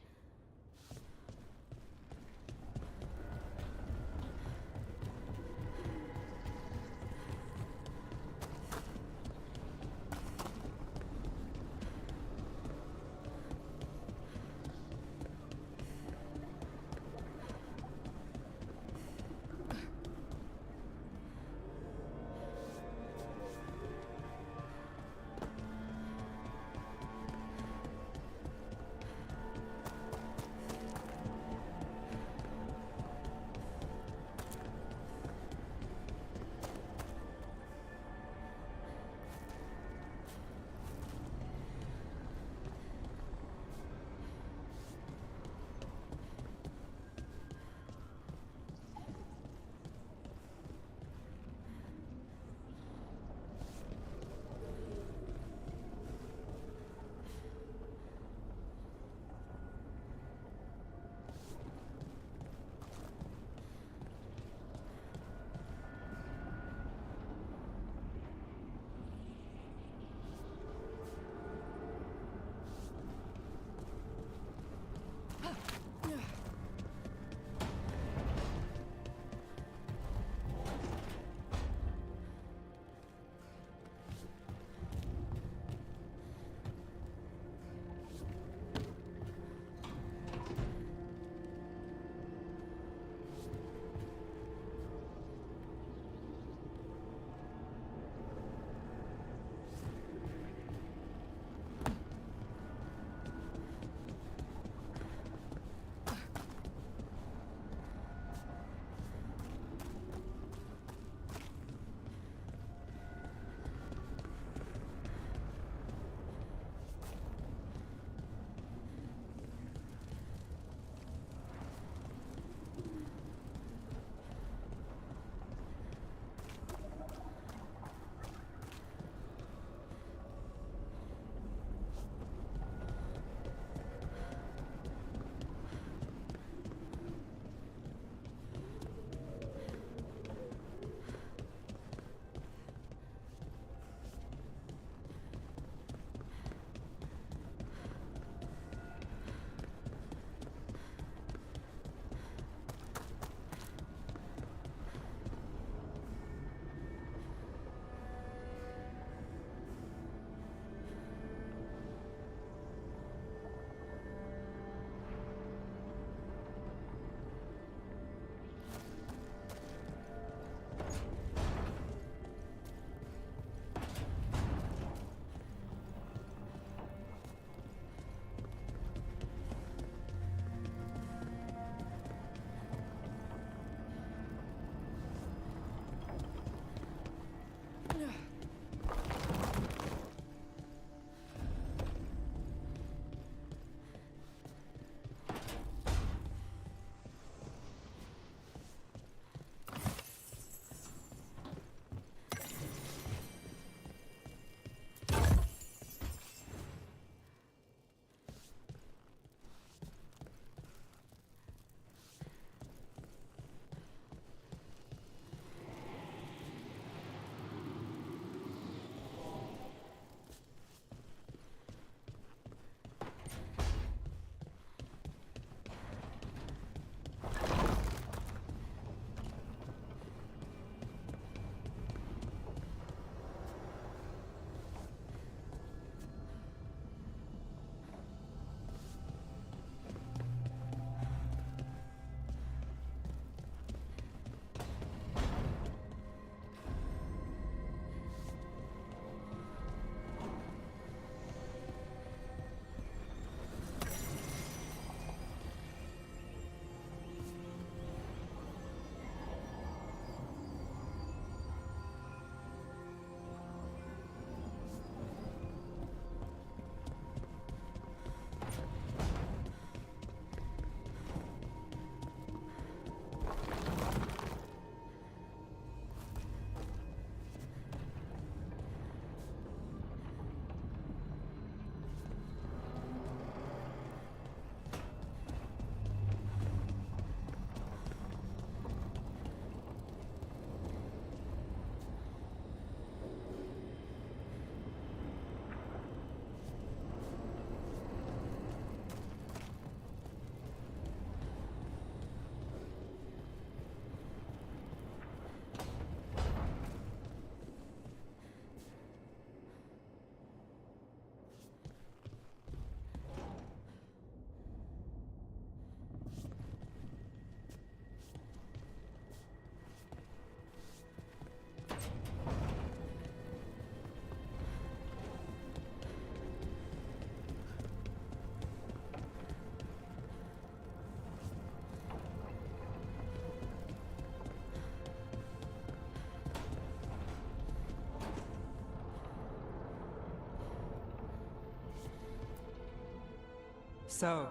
So,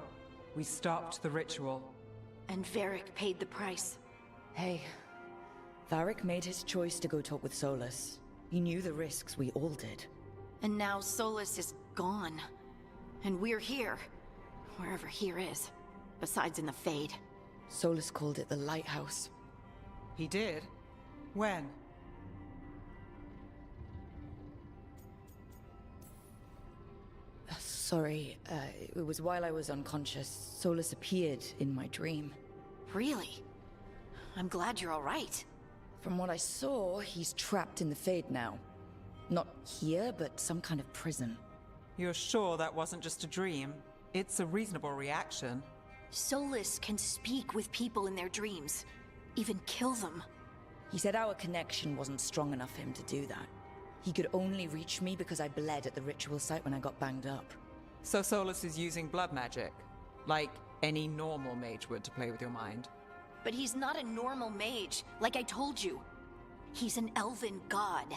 we stopped the ritual. And Varric paid the price. Hey, Varric made his choice to go talk with Solus. He knew the risks, we all did. And now Solus is gone. And we're here. Wherever here is. Besides in the Fade. Solus called it the Lighthouse. He did? When? Sorry, it was while I was unconscious. Solus appeared in my dream. Really? I'm glad you're all right. From what I saw, he's trapped in the Fade now. Not here, but some kind of prison. You're sure that wasn't just a dream? It's a reasonable reaction. Solus can speak with people in their dreams. Even kill them. He said our connection wasn't strong enough for him to do that. He could only reach me because I bled at the ritual site when I got banged up. So Solus is using blood magic? Like any normal mage would to play with your mind? But he's not a normal mage, like I told you. He's an elven god.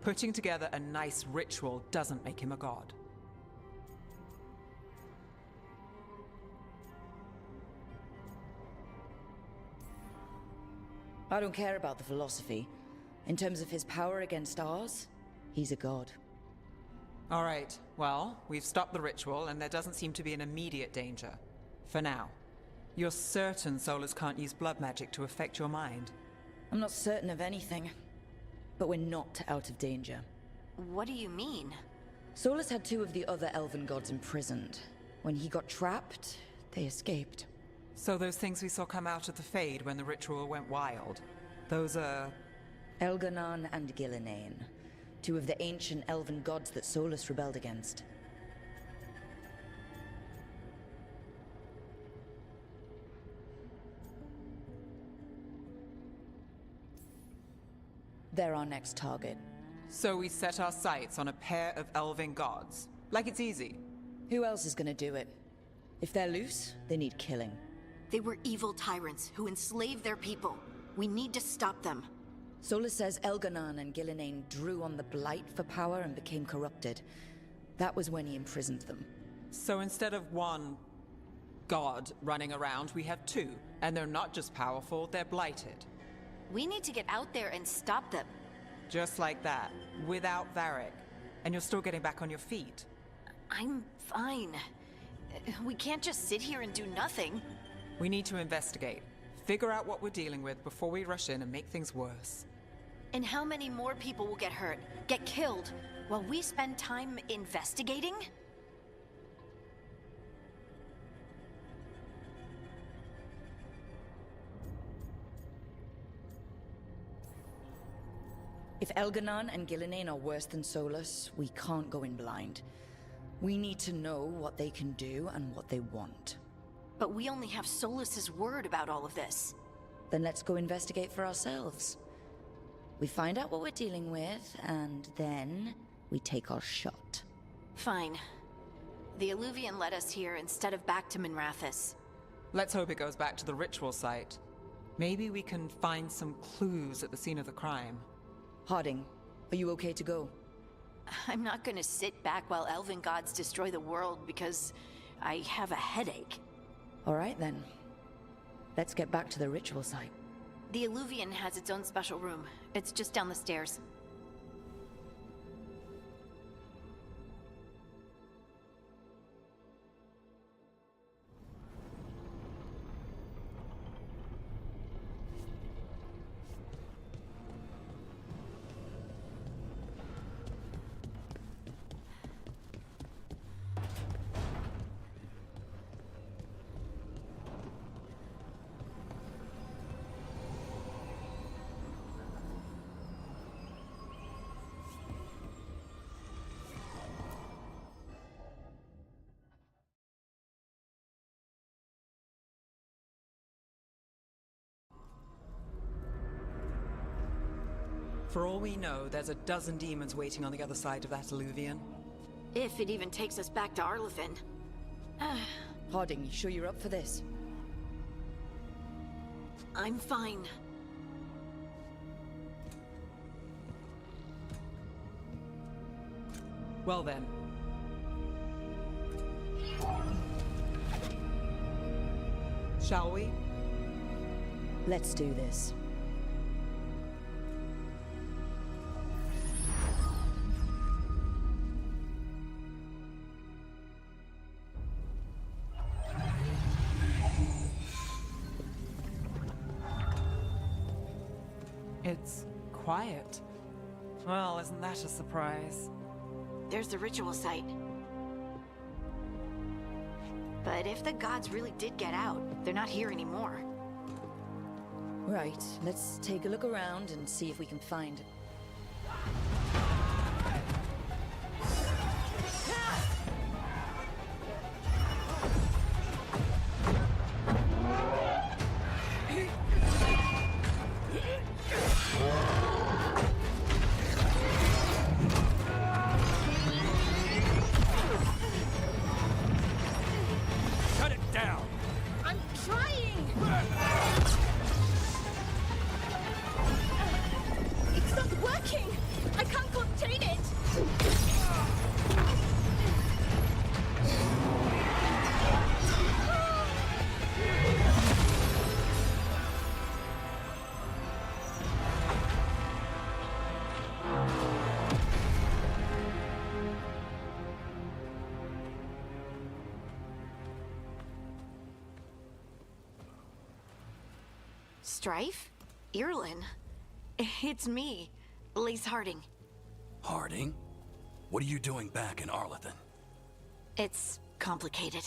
Putting together a nice ritual doesn't make him a god. I don't care about the philosophy. In terms of his power against ours, he's a god. All right, well, we've stopped the ritual and there doesn't seem to be an immediate danger. For now. You're certain Solus can't use blood magic to affect your mind? I'm not certain of anything. But we're not out of danger. What do you mean? Solus had 2 of the other elven gods imprisoned. When he got trapped, they escaped. So those things we saw come out of the Fade when the ritual went wild, those are... Elganon and Gillinane, 2 of the ancient elven gods that Solus rebelled against. They're our next target. So we set our sights on a pair of elven gods. Like it's easy. Who else is gonna do it? If they're loose, they need killing. They were evil tyrants who enslaved their people. We need to stop them. Solus says Elganon and Gillinane drew on the Blight for power and became corrupted. That was when he imprisoned them. So instead of one god running around, we have 2. And they're not just powerful, they're blighted. We need to get out there and stop them. Just like that, without Varric. And you're still getting back on your feet. I'm fine. We can't just sit here and do nothing. We need to investigate. Figure out what we're dealing with before we rush in and make things worse. And how many more people will get hurt, get killed, while we spend time investigating? If Elganon and Gillinane are worse than Solus, we can't go in blind. We need to know what they can do and what they want. But we only have Solus's word about all of this. Then let's go investigate for ourselves. We find out what we're dealing with, and then we take our shot. Fine. The Illuvian led us here instead of back to Minrathous. Let's hope it goes back to the ritual site. Maybe we can find some clues at the scene of the crime. Harding, are you okay to go? I'm not gonna sit back while elven gods destroy the world because I have a headache. All right then. Let's get back to the ritual site. The Illuvian has its own special room. It's just down the stairs. For all we know, there's a dozen demons waiting on the other side of that Illuvian. If it even takes us back to Arlefin. Harding, you sure you're up for this? I'm fine. Well then. Shall we? Let's do this. It's quiet. Well, isn't that a surprise? There's the ritual site. But if the gods really did get out, they're not here anymore. Right, let's take a look around and see if we can find it. Shut it down! I'm trying! It's not working! I can't contain it! Strife? Irlin? It's me, Lace Harding. Harding? What are you doing back in Arlethan? It's complicated.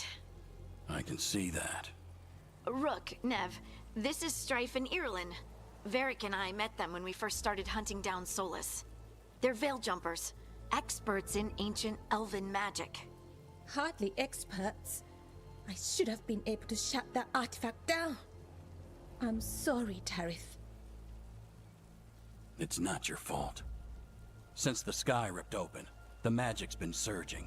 I can see that. Rook, Nev, this is Strife and Irlin. Varric and I met them when we first started hunting down Solus. They're veil jumpers, experts in ancient elven magic. Hardly experts. I should have been able to shut that artifact down. I'm sorry, Tarith. It's not your fault. Since the sky ripped open, the magic's been surging.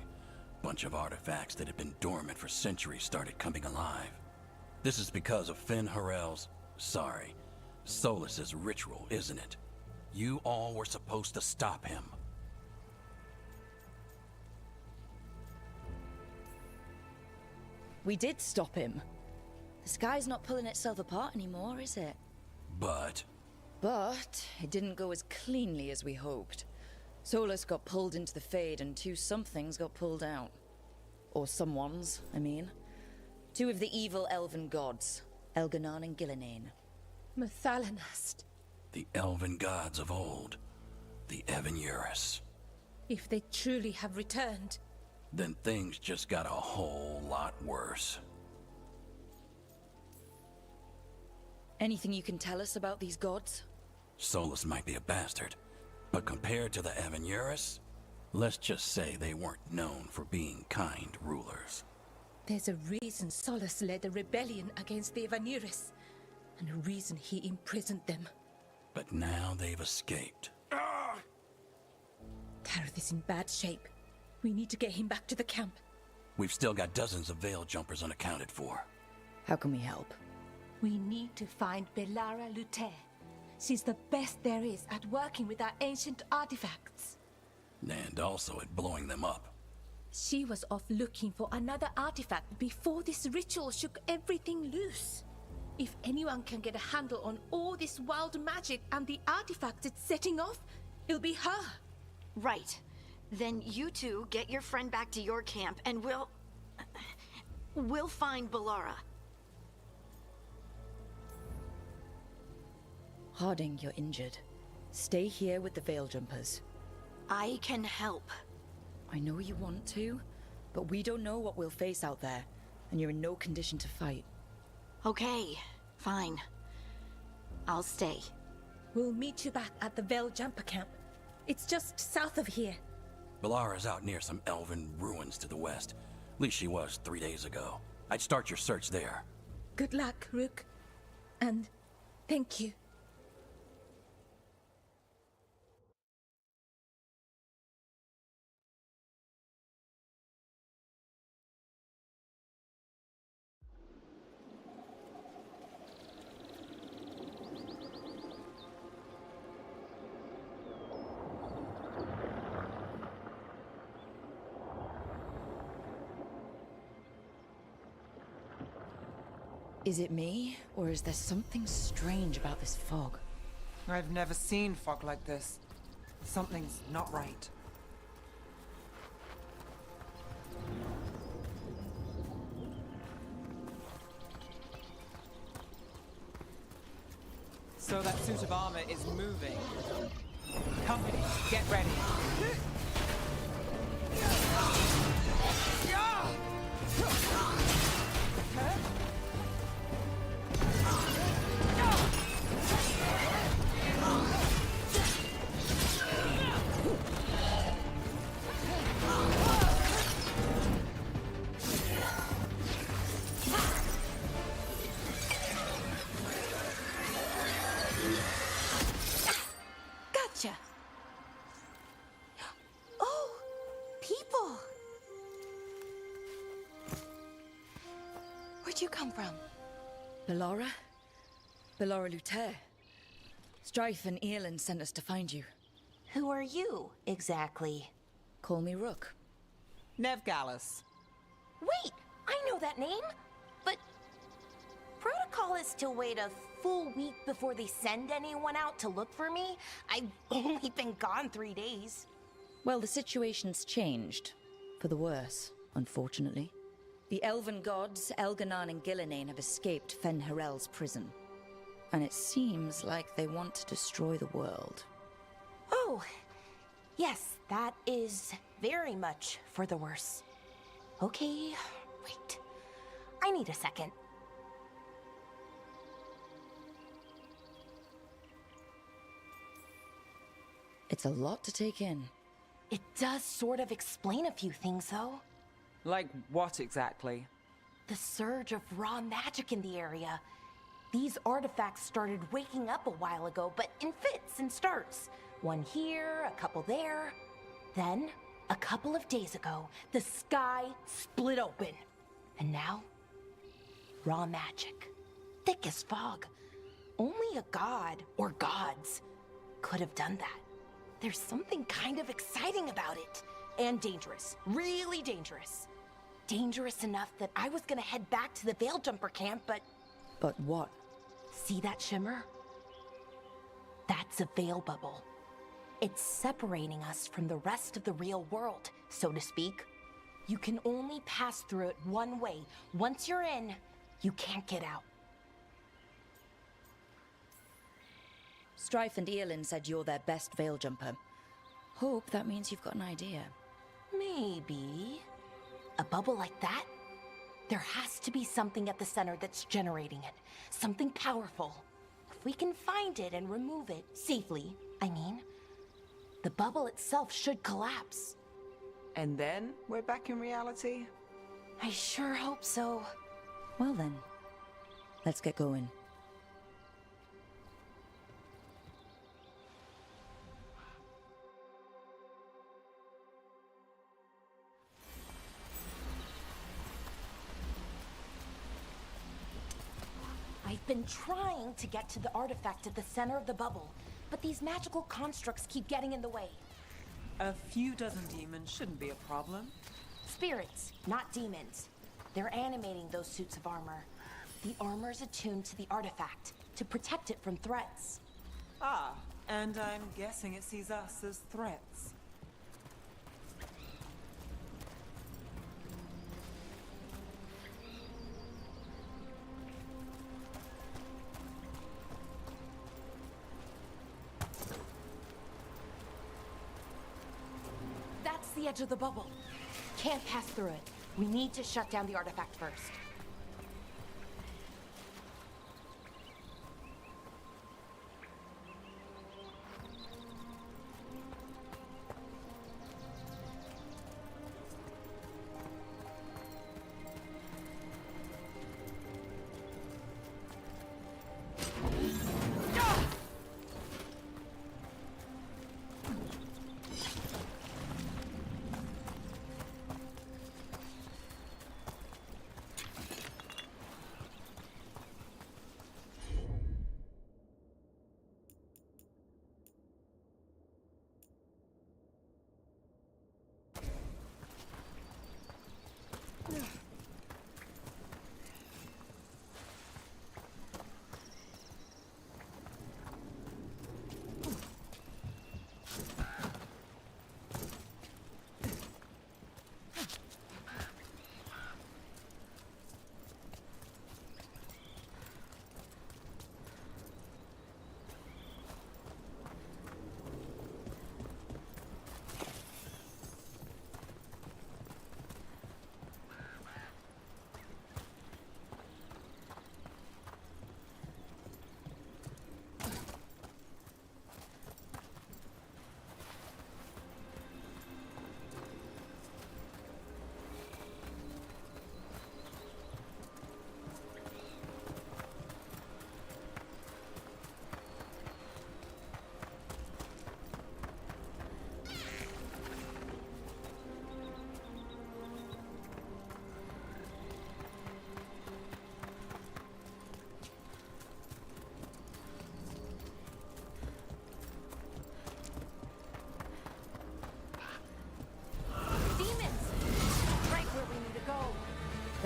Bunch of artifacts that had been dormant for centuries started coming alive. This is because of Finn Harel's... Solus's ritual, isn't it? You all were supposed to stop him. We did stop him. The sky's not pulling itself apart anymore, is it? But it didn't go as cleanly as we hoped. Solus got pulled into the Fade and two somethings got pulled out. Or someones, I mean. Two of the evil elven gods, Elganon and Gillinane. Mathalanast. the elven gods of old, the Evan-Eurus. If they truly have returned, Then things just got a whole lot worse. Anything you can tell us about these gods? Solus might be a bastard, but compared to the Evan-Eurus, let's just say they weren't known for being kind rulers. there's a reason Solus led a rebellion against the Evan-Eurus, and a reason he imprisoned them. But now they've escaped. Tareth is in bad shape. We need to get him back to the camp. We've still got dozens of veil jumpers unaccounted for. How can we help? We need to find Belara Lute. She's the best there is at working with our ancient artifacts. And also at blowing them up. She was off looking for another artifact before this ritual shook everything loose. If anyone can get a handle on all this wild magic and the artifacts it's setting off, it'll be her. Right. Then you two get your friend back to your camp and we'll find Belara. Harding, you're injured. Stay here with the Veil Jumpers. I can help. I know you want to, but we don't know what we'll face out there, and you're in no condition to fight. Okay, fine. I'll stay. We'll meet you back at the Veil Jumper camp. It's just south of here. Belara's out near some elven ruins to the west. At least she was 3 days ago. I'd start your search there. Good luck, Rook. And thank you. Is it me, or is there something strange about this fog? I've never seen fog like this. Something's not right. So that suit of armor is moving. Company, get ready. Gotcha. Oh, people. Where'd you come from? Bellora? Bellora Luther. Strife and Earlin sent us to find you. Who are you, exactly? Call me Rook. Nev Gallus. Wait, I know that name. But protocol is to wait a full week before they send anyone out to look for me. I've only been gone 3 days. Well, the situation's changed. For the worse, unfortunately. The elven gods, Elganan and Gillinane, have escaped Fen'Harel's prison. And it seems like they want to destroy the world. Oh, yes, that is very much for the worse. Okay, wait. I need a second. It's a lot to take in. It does sort of explain a few things, though. Like what exactly? The surge of raw magic in the area. These artifacts started waking up a while ago, but in fits and starts. One here, a couple there. Then, a couple of days ago, the sky split open. And now, raw magic. Thick as fog. Only a god, or gods, could have done that. There's something kind of exciting about it. And dangerous. Really dangerous. Dangerous enough that I was gonna head back to the Veil Jumper camp, but... But what? See that shimmer? That's a veil bubble. It's separating us from the rest of the real world, so to speak. You can only pass through it one way. Once you're in, you can't get out. Strife and Earlin said you're their best veil jumper. Hope that means you've got an idea. Maybe. A bubble like that? There has to be something at the center that's generating it. Something powerful. If we can find it and remove it, safely, I mean, the bubble itself should collapse. And then we're back in reality? I sure hope so. Well then, let's get going. I've been trying to get to the artifact at the center of the bubble, but these magical constructs keep getting in the way. A few dozen demons shouldn't be a problem. Spirits, not demons. They're animating those suits of armor. The armor's attuned to the artifact, to protect it from threats. Ah, and I'm guessing it sees us as threats. That's the edge of the bubble. Can't pass through it. We need to shut down the artifact first.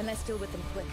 let's deal with them quick.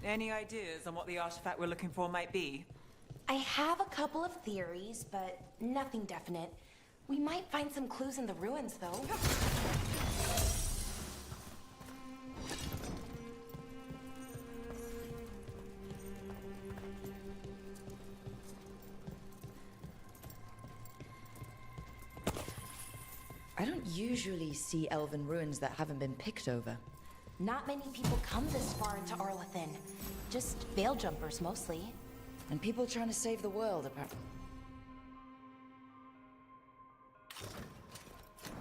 Any ideas on what the artifact we're looking for might be? I have a couple of theories, but nothing definite. We might find some clues in the ruins, though. usually see elven ruins that haven't been picked over. Not many people come this far into Arlathan. Just veil jumpers, mostly. And people trying to save the world,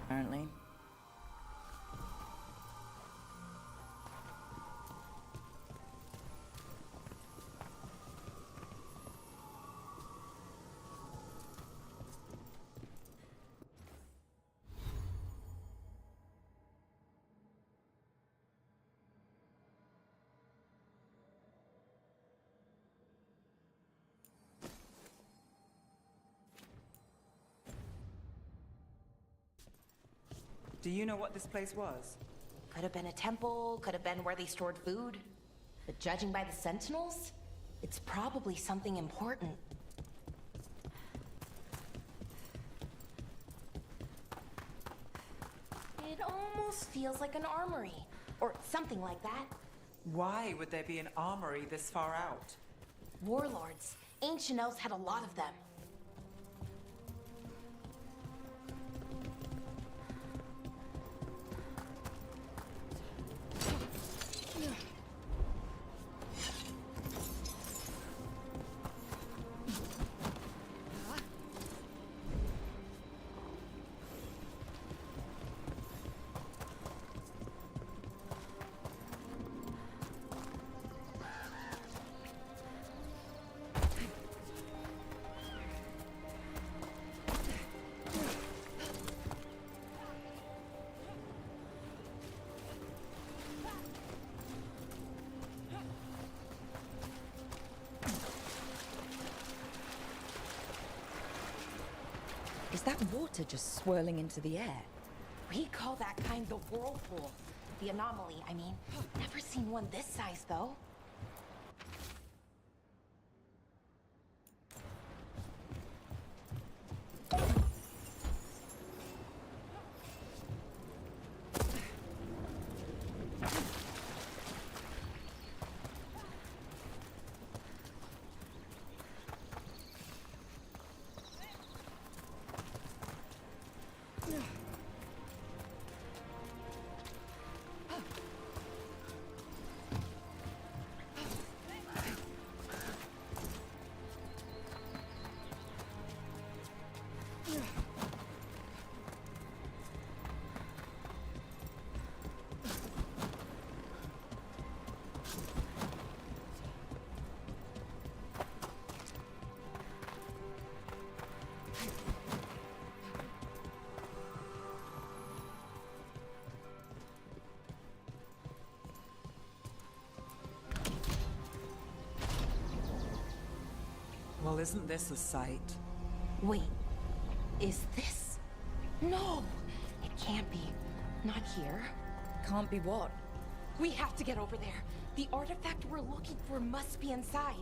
apparently. Do you know what this place was? Could have been a temple, could have been where they stored food. But judging by the sentinels, it's probably something important. It almost feels like an armory, or something like that. Why would there be an armory this far out? Warlords. Ancient elves had a lot of them. Is that water just swirling into the air? We call that kind the whirlpool. The anomaly, I mean. Never seen one this size, though. Well, isn't this a sight? Wait, is this? No, it can't be. Not here. Can't be what? We have to get over there. The artifact we're looking for must be inside.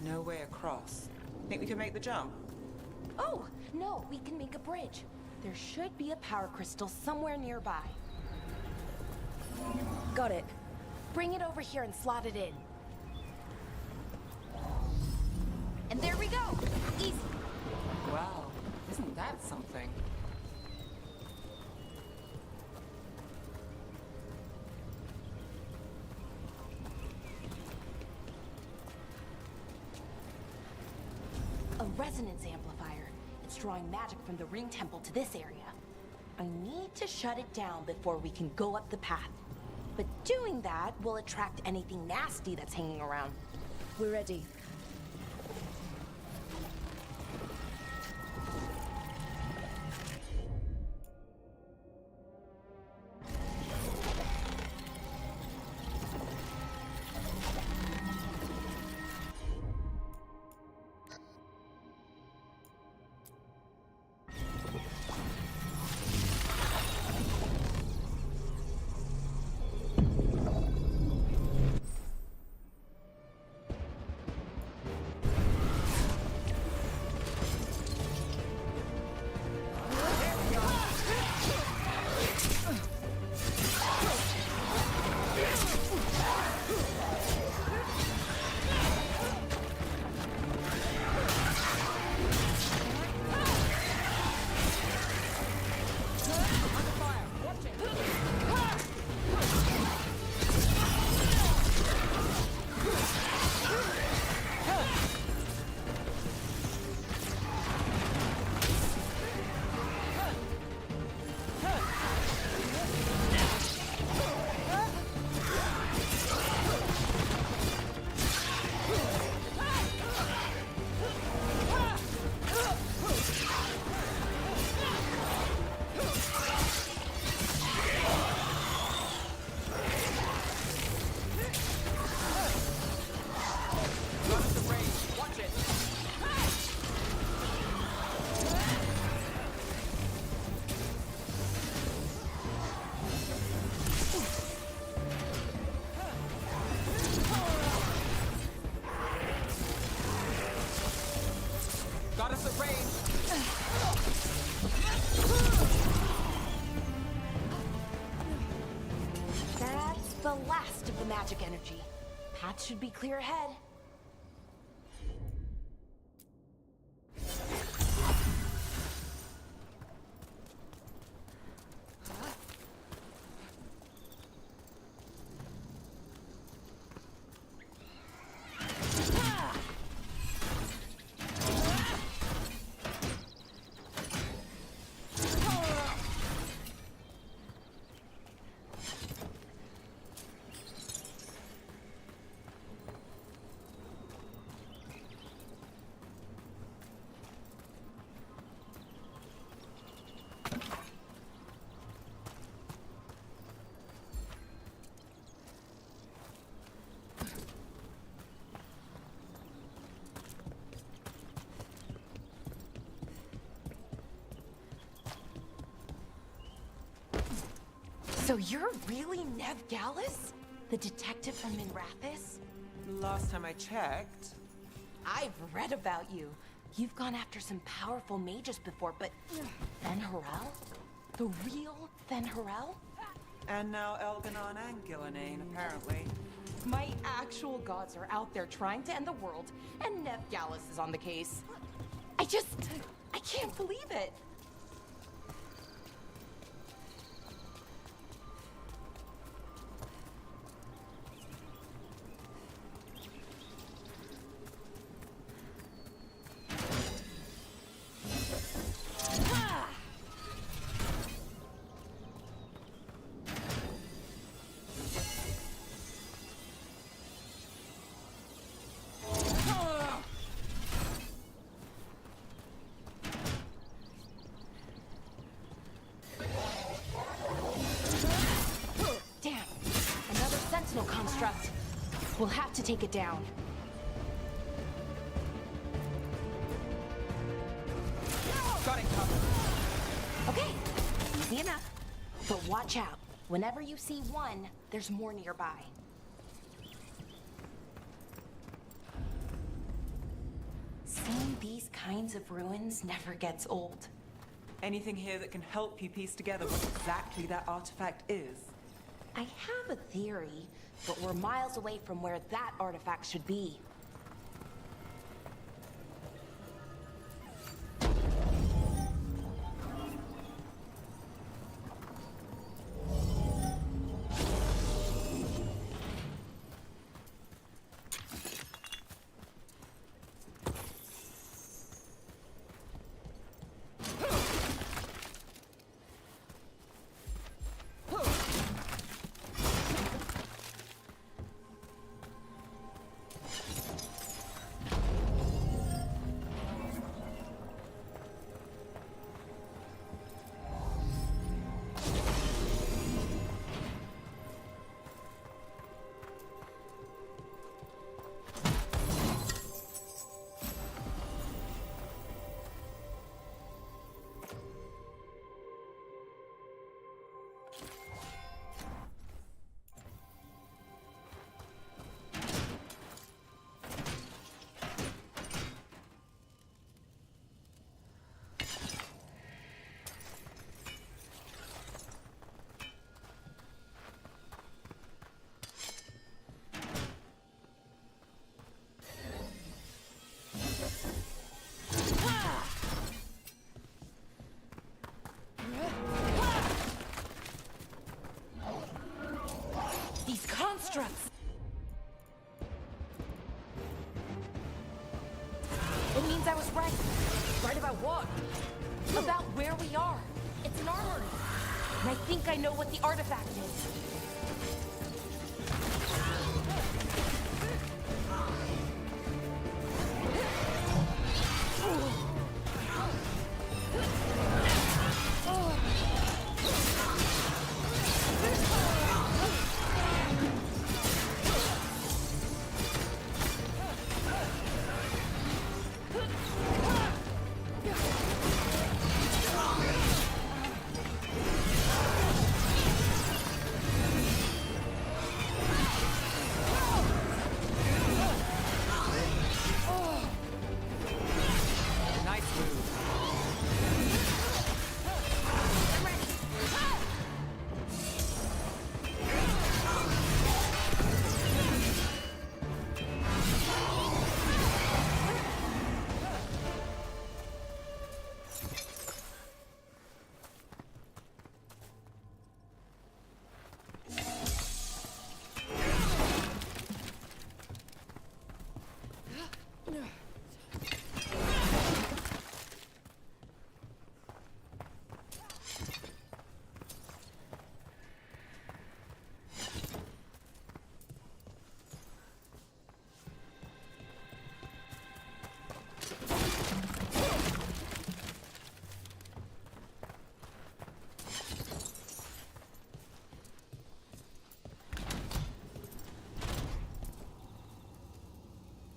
No way across. Think we can make the jump? Oh, no, we can make a bridge. There should be a power crystal somewhere nearby. Got it. Bring it over here and slot it in. And there we go! Easy! Wow, isn't that something? A resonance amplifier. It's drawing magic from the ring temple to this area. I need to shut it down before we can go up the path. But doing that will attract anything nasty that's hanging around. We're ready. magic energy. Path should be clear ahead. So you're really Nev Gallus? The detective from Minrathis? Last time I checked. I've read about you. You've gone after some powerful mages before, but Fen Harel? The real Fen Harel? And now Elganon and Gillenane, apparently. My actual gods are out there trying to end the world, and Nev Gallus is on the case. I can't believe it. Construct. We'll have to take it down. Got it covered. Okay, easy enough. But watch out. Whenever you see one, there's more nearby. Seeing these kinds of ruins never gets old. Anything here that can help you piece together what exactly that artifact is? I have a theory, but we're miles away from where that artifact should be. Constructs. It means I was right. Right about what? About where we are. It's an armory. And I think I know what the artifact is.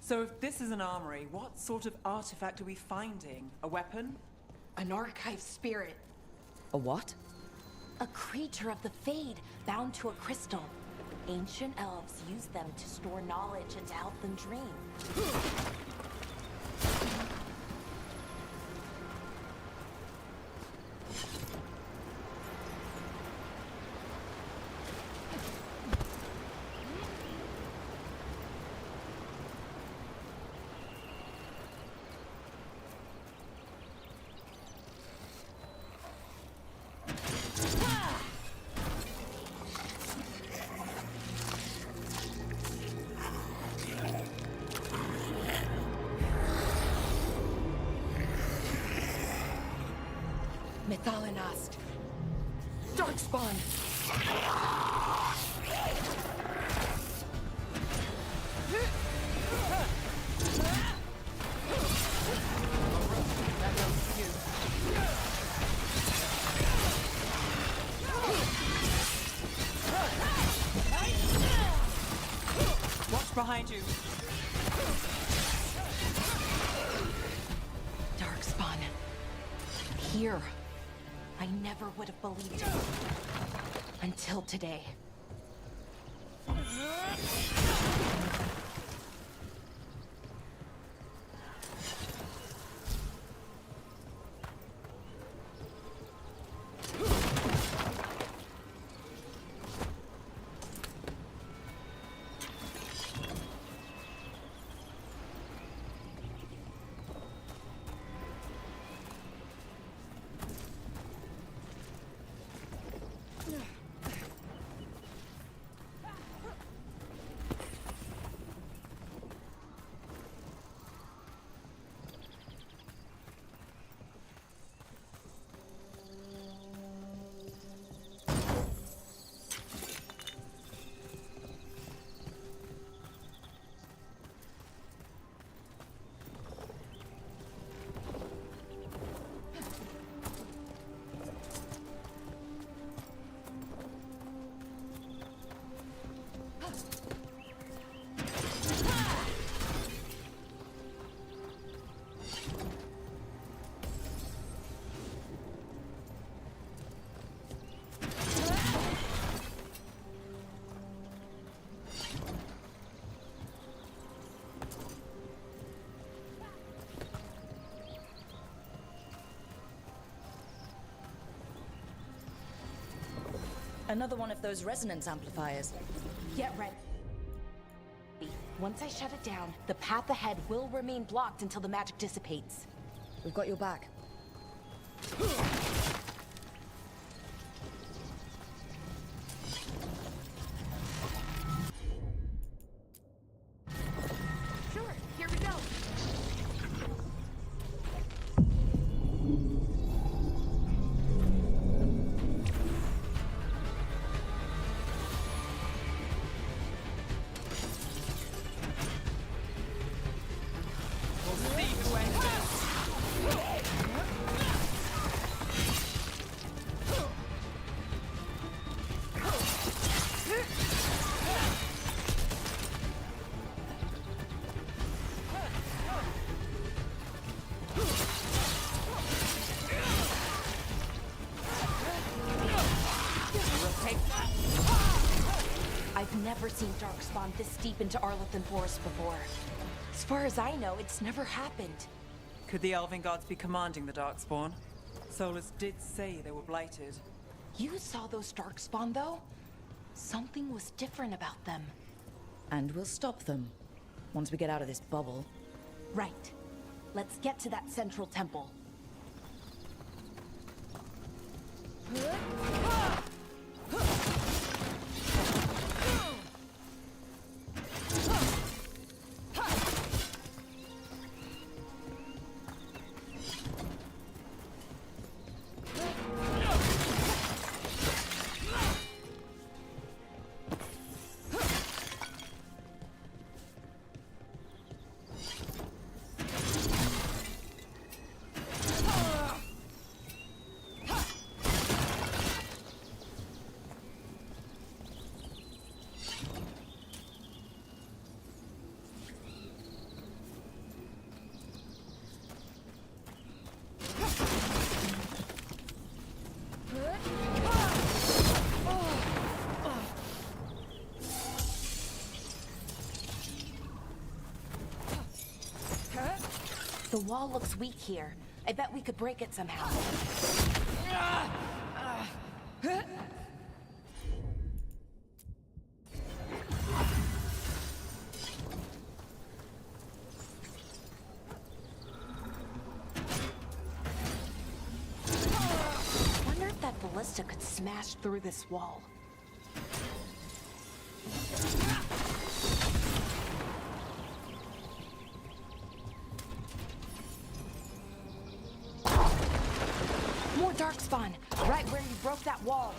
So if this is an armory, what sort of artifact are we finding? A weapon? An archive spirit. A what? A creature of the Fade, bound to a crystal. Ancient elves used them to store knowledge and to help them dream. Methalinast. Darkspawn. Watch behind you. Darkspawn. Here. I never would have believed it. Until today. Another one of those resonance amplifiers. Get ready. Once I shut it down, the path ahead will remain blocked until the magic dissipates. We've got your back. Sure, here we go. I've never seen Darkspawn this deep into Arlethan Forest before. As far as I know, it's never happened. Could the Elven Gods be commanding the Darkspawn? Solus did say they were blighted. You saw those Darkspawn, though? Something was different about them. And we'll stop them. Once we get out of this bubble. Right. Let's get to that central temple. The wall looks weak here. I bet we could break it somehow. Wonder if that ballista could smash through this wall. More darkspawn, right where you broke that wall.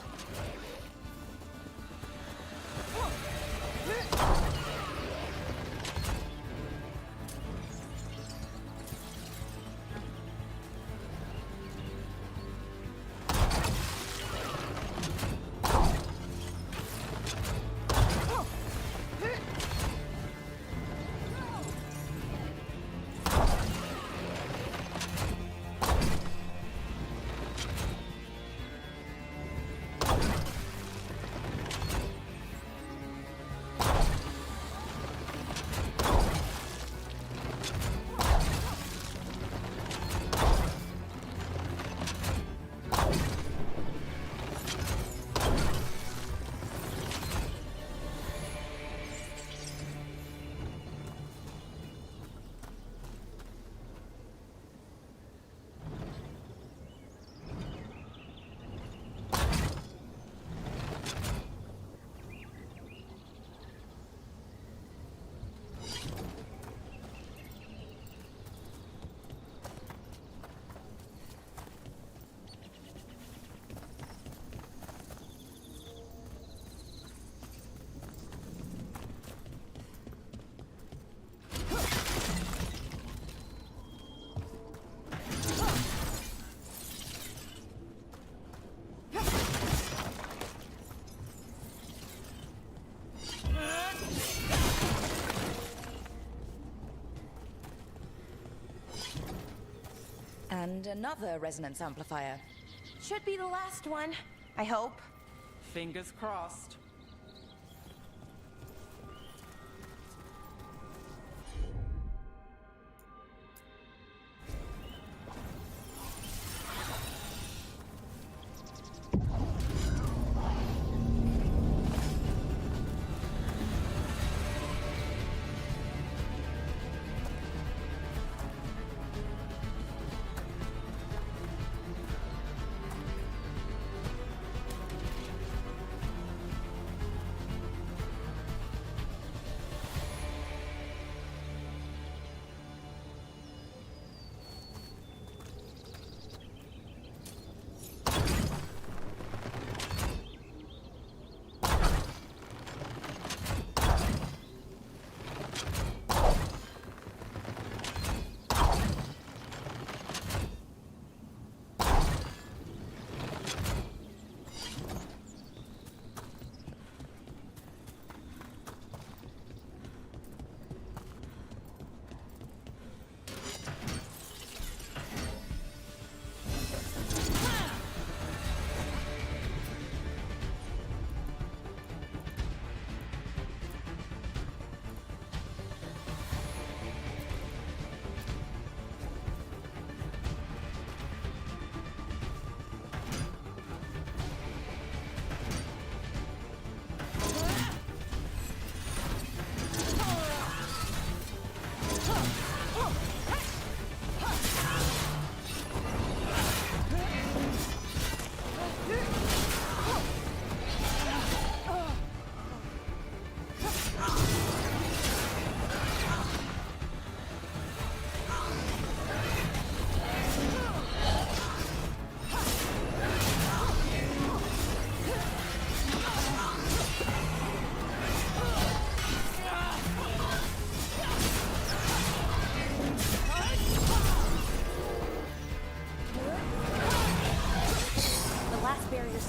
And another resonance amplifier. Should be the last one, I hope. Fingers crossed.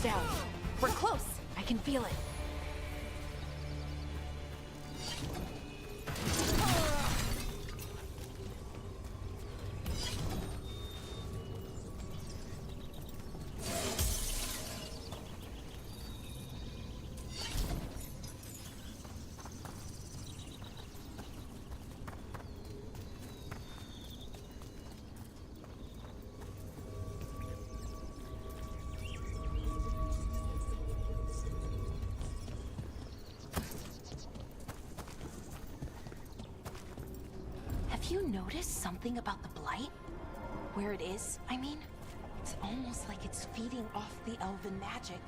Down. We're close. I can feel it. you noticed something about the blight? Where it is, I mean? It's almost like it's feeding off the elven magic.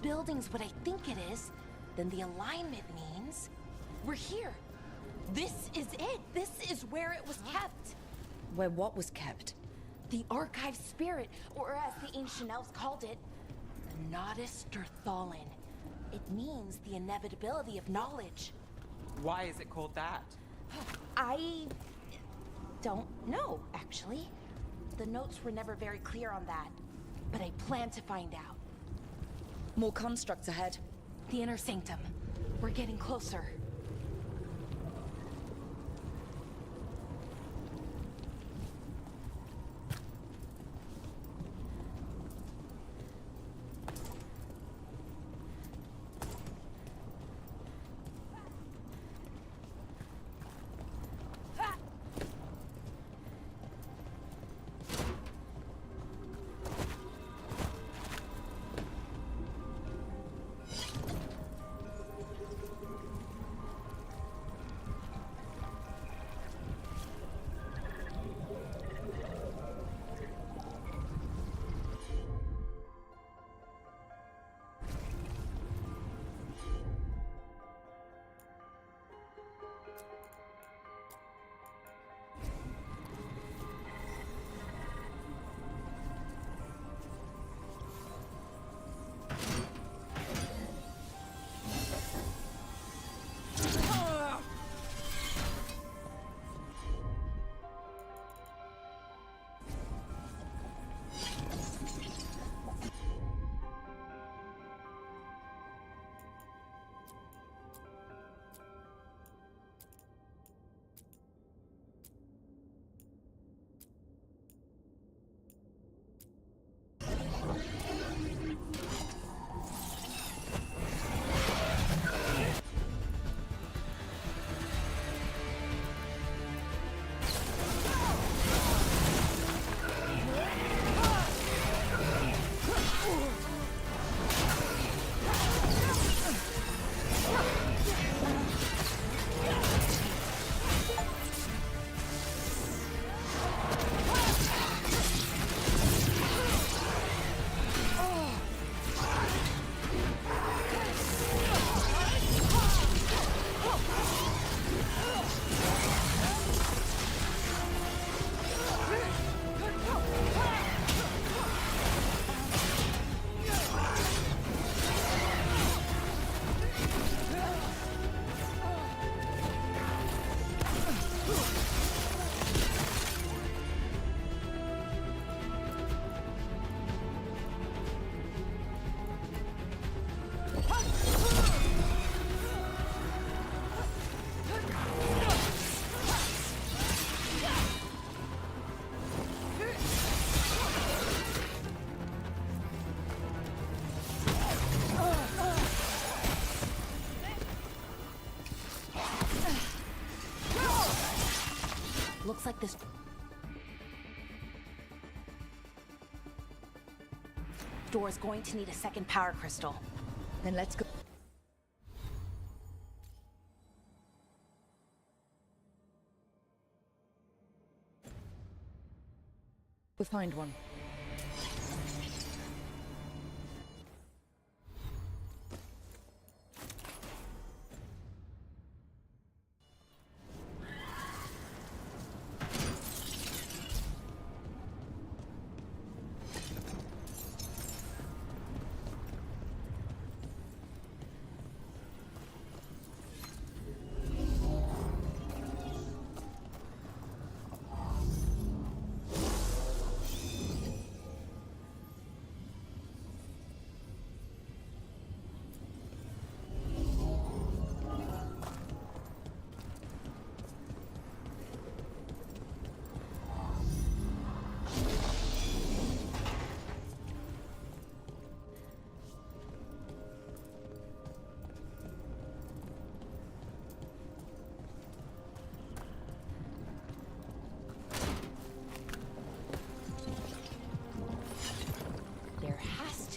Building's what I think it is, then the alignment means we're here. This is it. This is where it was kept. Where what was kept? The archive spirit, or as the ancient elves called it, the Nodus Derthalin. It means the inevitability of knowledge. Why is it called that? I don't know, actually. The notes were never very clear on that, but I plan to find out. More constructs ahead. The inner sanctum. We're getting closer. like this door is going to need a second power crystal. Then let's go. We'll find one.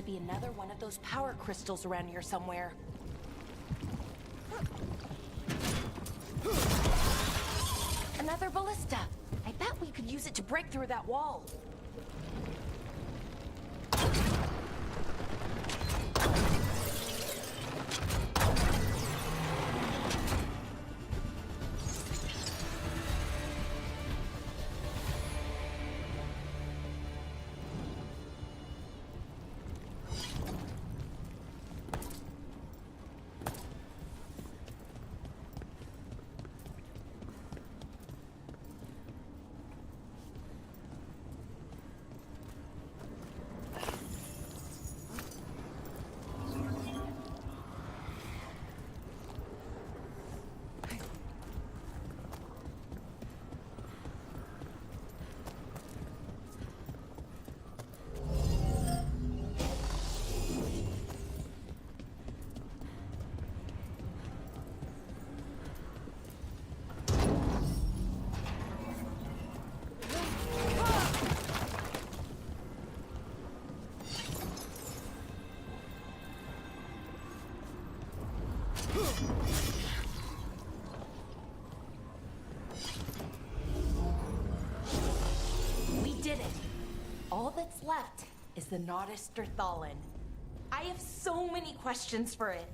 Be another one of those power crystals around here somewhere. Another ballista. I bet we could use it to break through that wall. We did it. All that's left is the Naughtisterthallen. I have so many questions for it.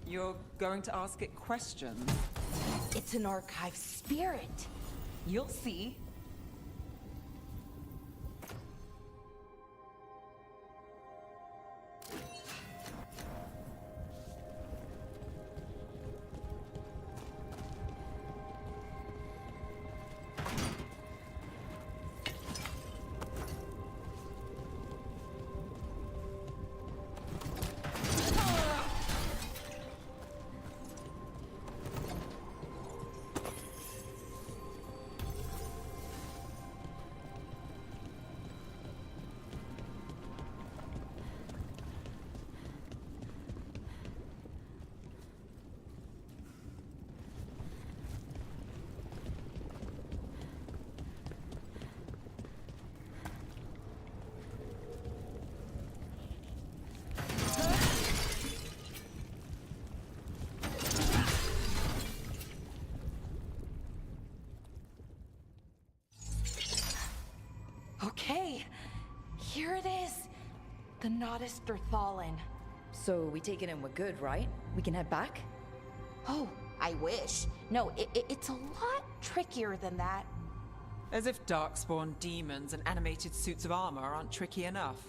You're going to ask it questions? It's an archive spirit. You'll see. Okay, here it is. The Naughtisterthallen. So we take it and we're good, right? We can head back? Oh, I wish. No, it's a lot trickier than that. As if darkspawn demons and animated suits of armor aren't tricky enough.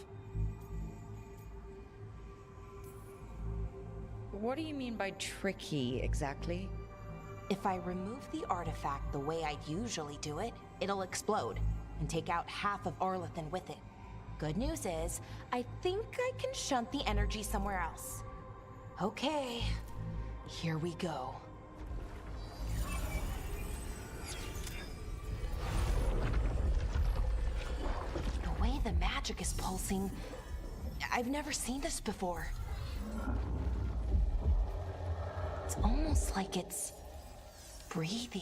What do you mean by tricky, exactly? If I remove the artifact the way I usually do it, it'll explode and take out half of Arlethan with it. Good news is, I think I can shunt the energy somewhere else. Okay, here we go. The way the magic is pulsing, I've never seen this before. It's almost like it's breathing.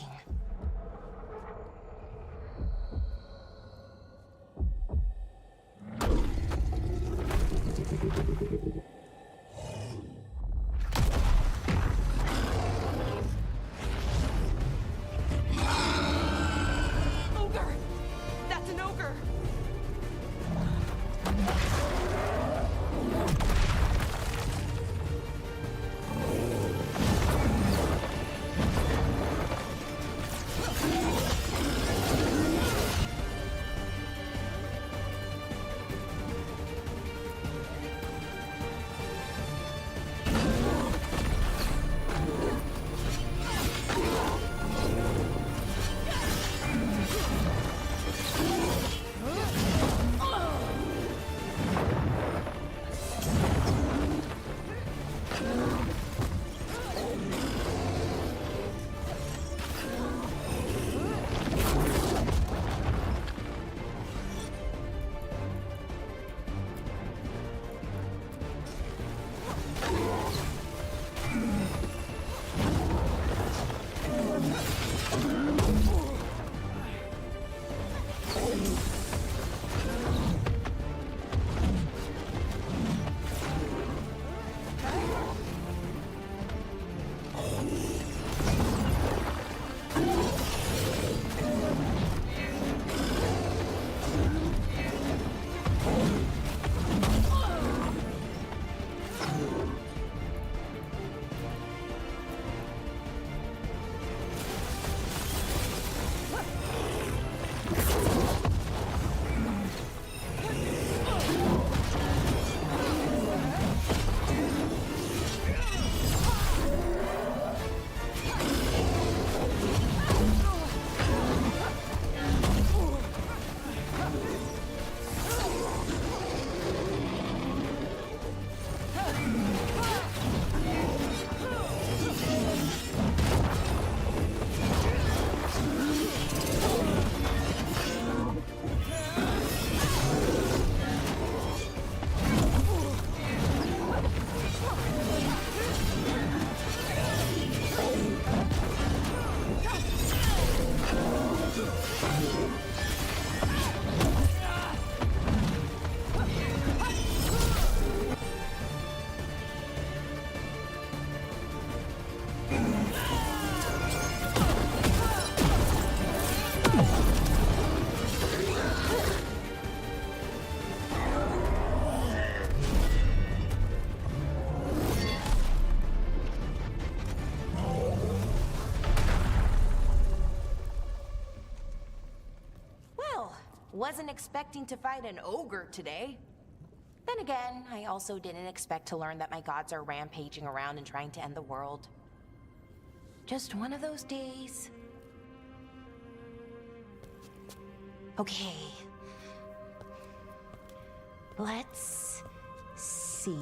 wasn't expecting to fight an ogre today. Then again, I also didn't expect to learn that my gods are rampaging around and trying to end the world. Just one of those days. Okay. Let's see.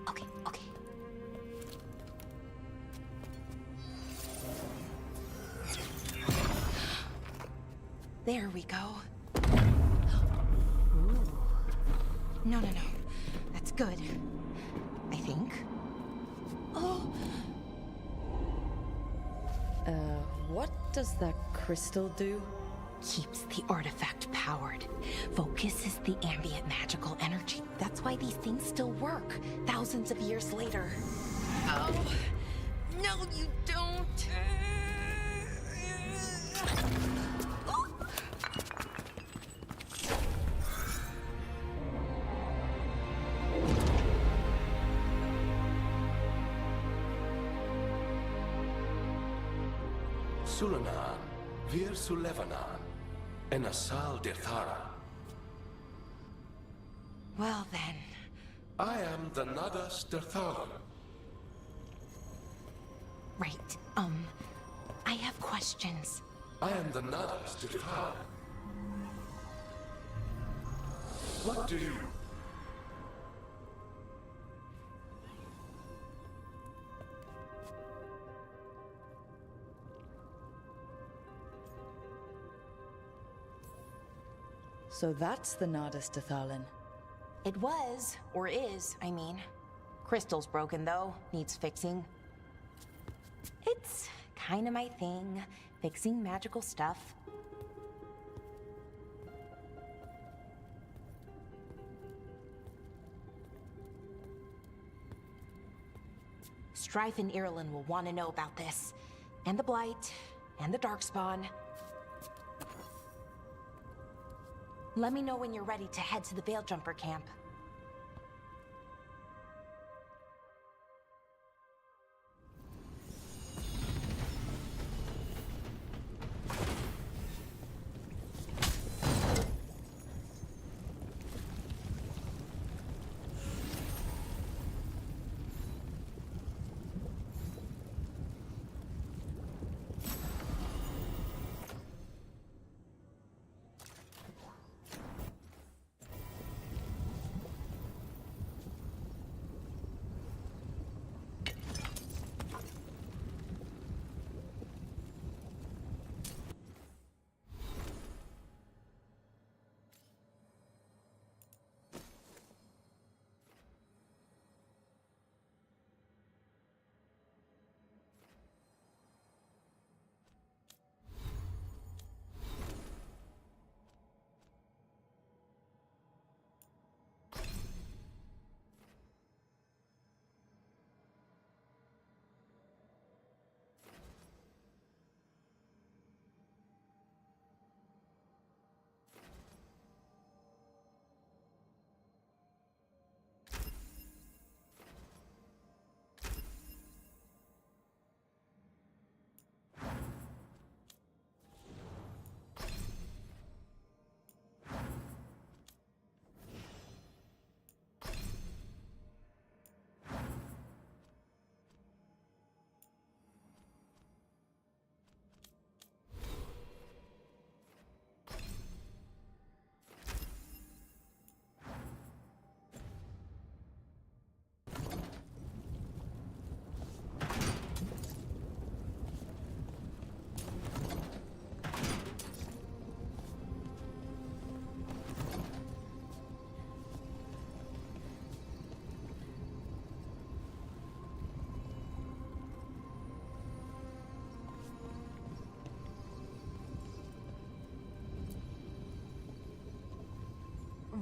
Okay. There we go. Ooh. No. That's good. I think. Oh! What does that crystal do? Keeps the artifact powered. Focuses the ambient magical energy. That's why these things still work, thousands of years later. Oh! No, you don't! Sulanan, Vir Sulevanan, and Asal Dethara. Well then. I am the Nadas Derthalan. Right, I have questions. I am the Nadas Derthalan. What do you... So that's the Nadas Dethalin. It was, or is, I mean. Crystal's broken though, needs fixing. It's kinda my thing, fixing magical stuff. Strife and Irulan will want to know about this. And the Blight, and the Darkspawn. Let me know when you're ready to head to the Veilgjumper camp.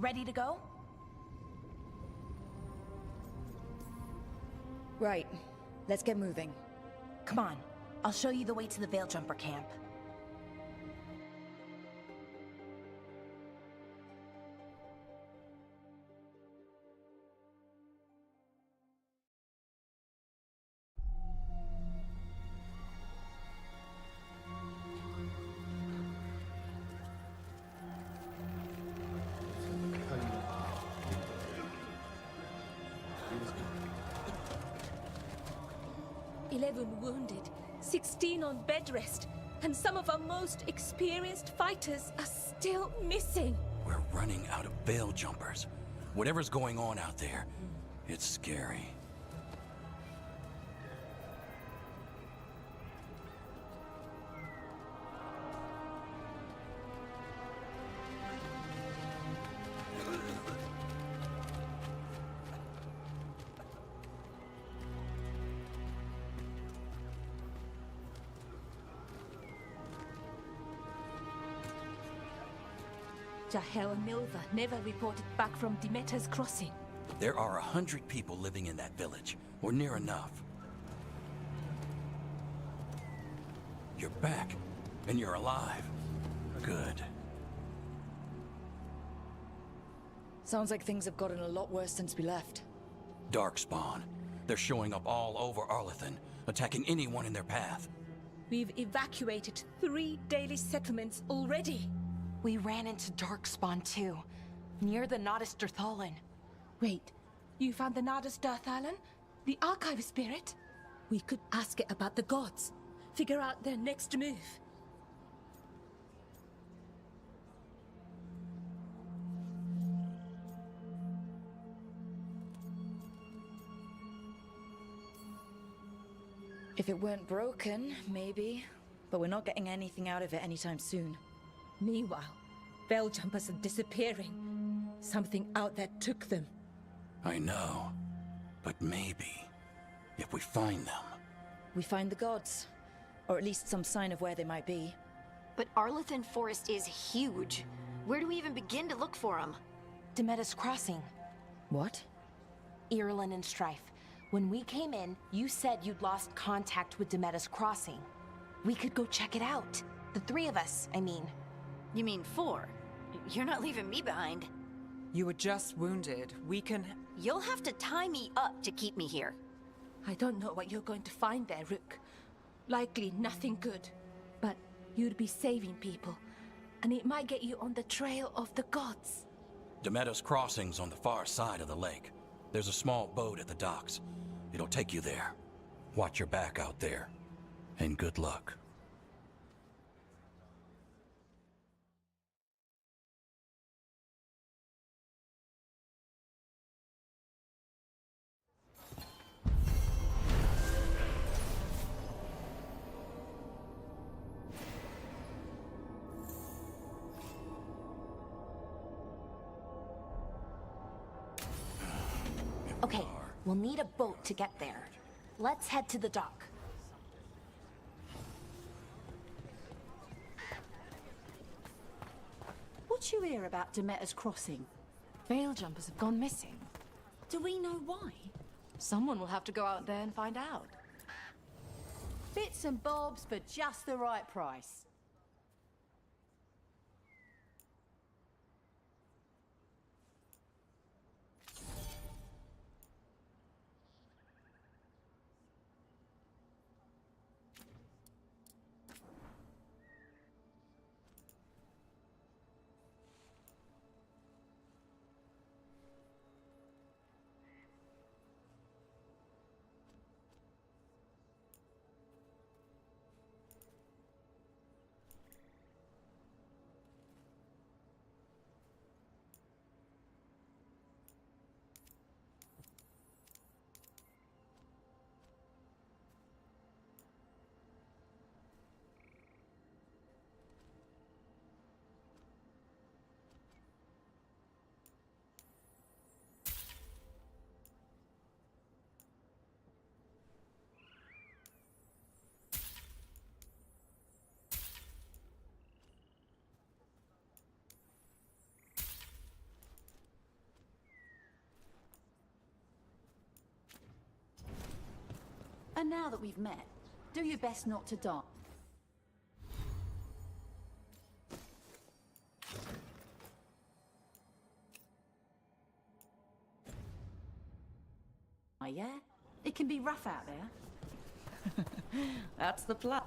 Ready to go? Right. Let's get moving. Come on. I'll show you the way to the Veilgjumper camp. 11 wounded, 16 on bed rest, and some of our most experienced fighters are still missing. We're running out of veil jumpers. Whatever's going on out there, it's scary. Jahel and Milva never reported back from Demeter's crossing. There are 100 people living in that village, or near enough. You're back, and you're alive. Good. Sounds like things have gotten a lot worse since we left. Darkspawn. They're showing up all over Arlethan, attacking anyone in their path. We've evacuated 3 daily settlements already. We ran into Darkspawn too, near the Nodus Dirthalan. Wait, you found the Nodus Dirthalan? The archive spirit? We could ask it about the gods. Figure out their next move. If it weren't broken, maybe. But we're not getting anything out of it anytime soon. Meanwhile, veil jumpers are disappearing. Something out there took them. I know. But maybe, if we find them... We find the gods. Or at least some sign of where they might be. But Arlethan Forest is huge. Where do we even begin to look for them? Demeter's Crossing. What? Irulan and Strife. When we came in, you said you'd lost contact with Demeter's Crossing. We could go check it out. The 3 of us, I mean. You mean 4? You're not leaving me behind. You were just wounded. We can... You'll have to tie me up to keep me here. I don't know what you're going to find there, Rook. Likely nothing good. But you'd be saving people. And it might get you on the trail of the gods. Demeter's Crossing's on the far side of the lake. There's a small boat at the docks. It'll take you there. Watch your back out there. And good luck. Okay, we'll need a boat to get there. Let's head to the dock. What you hear about Demeter's Crossing? Veil jumpers have gone missing. Do we know why? Someone will have to go out there and find out. Bits and bobs for just the right price. And now that we've met, do your best not to die. Yeah? It can be rough out there. That's the plan.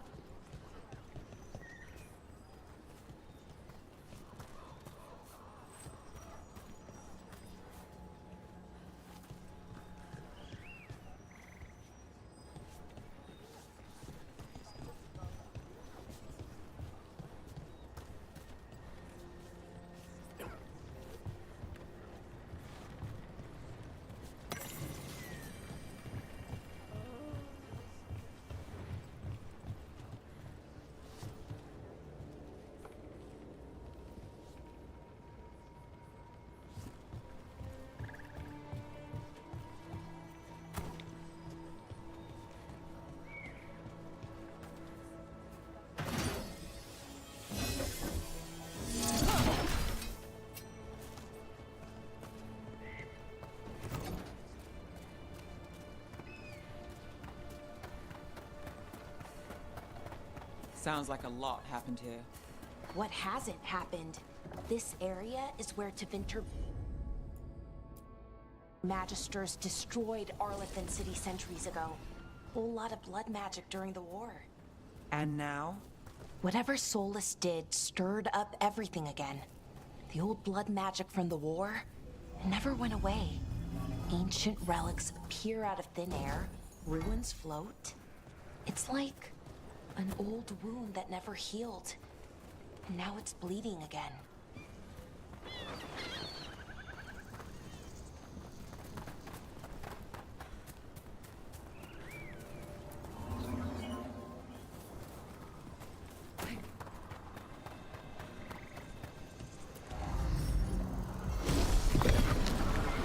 Sounds like a lot happened here. What hasn't happened? This area is where Tevinter Magisters destroyed Arlethan City centuries ago. Whole lot of blood magic during the war. And now? Whatever Solus did stirred up everything again. The old blood magic from the war never went away. Ancient relics appear out of thin air, ruins float. It's like an old wound that never healed. And now it's bleeding again.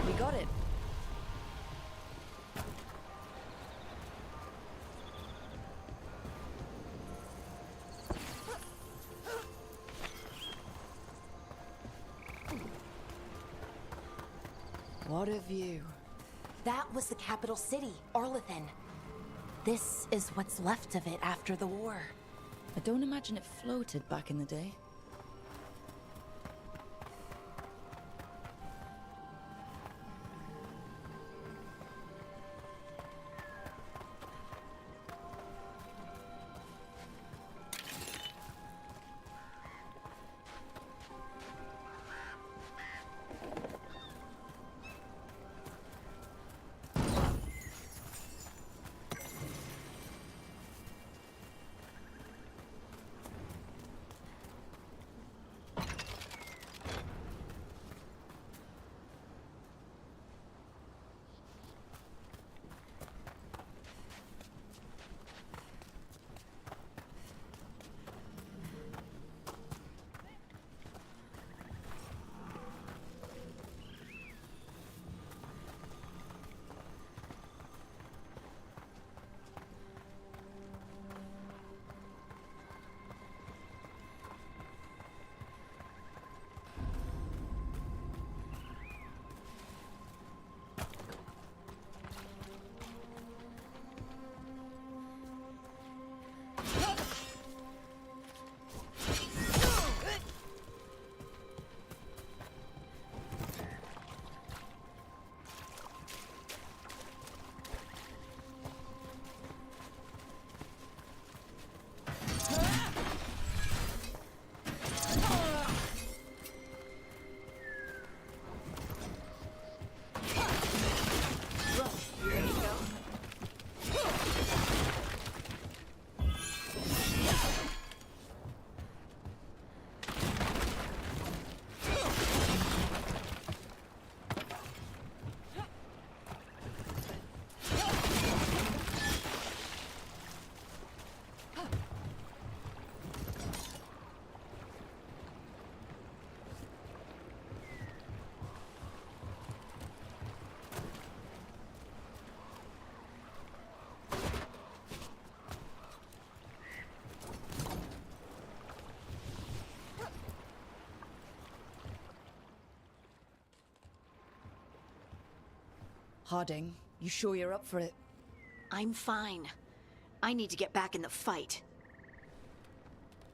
We got it. What a view. That was the capital city, Arlethan. This is what's left of it after the war. I don't imagine it floated back in the day. Harding, you sure you're up for it? I'm fine. I need to get back in the fight.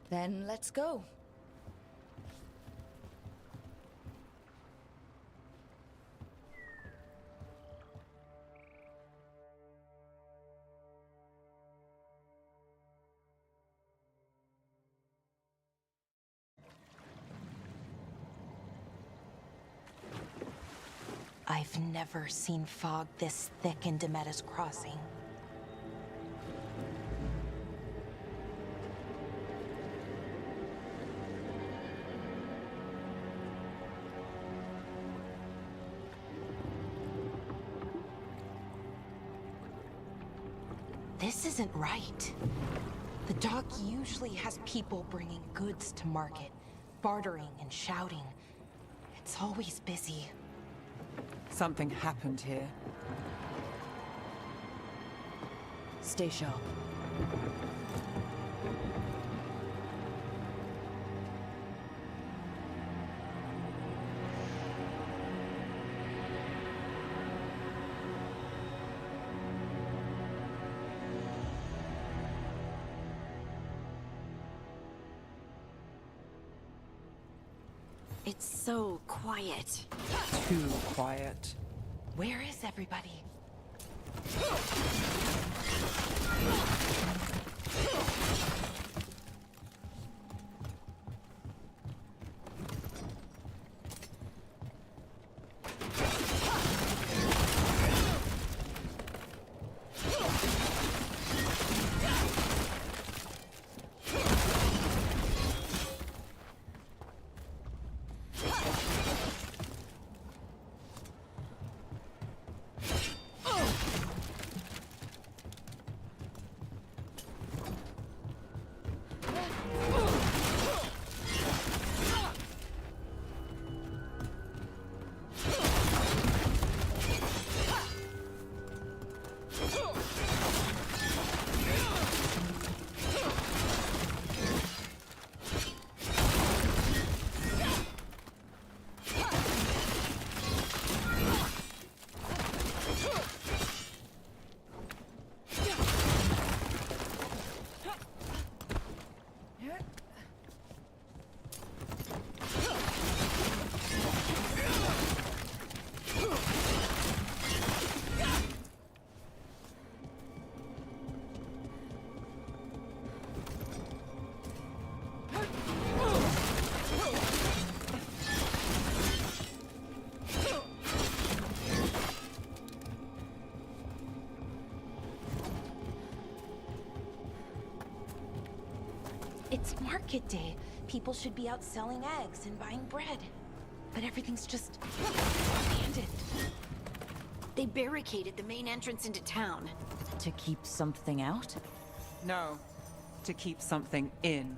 Then let's go. I've never seen fog this thick in Demetta's Crossing. This isn't right. The dock usually has people bringing goods to market, bartering and shouting. It's always busy. Something happened here. Stay sharp. It's so quiet. Too quiet. Where is everybody? It's market day. People should be out selling eggs and buying bread. But everything's just abandoned. They barricaded the main entrance into town. To keep something out? No, to keep something in.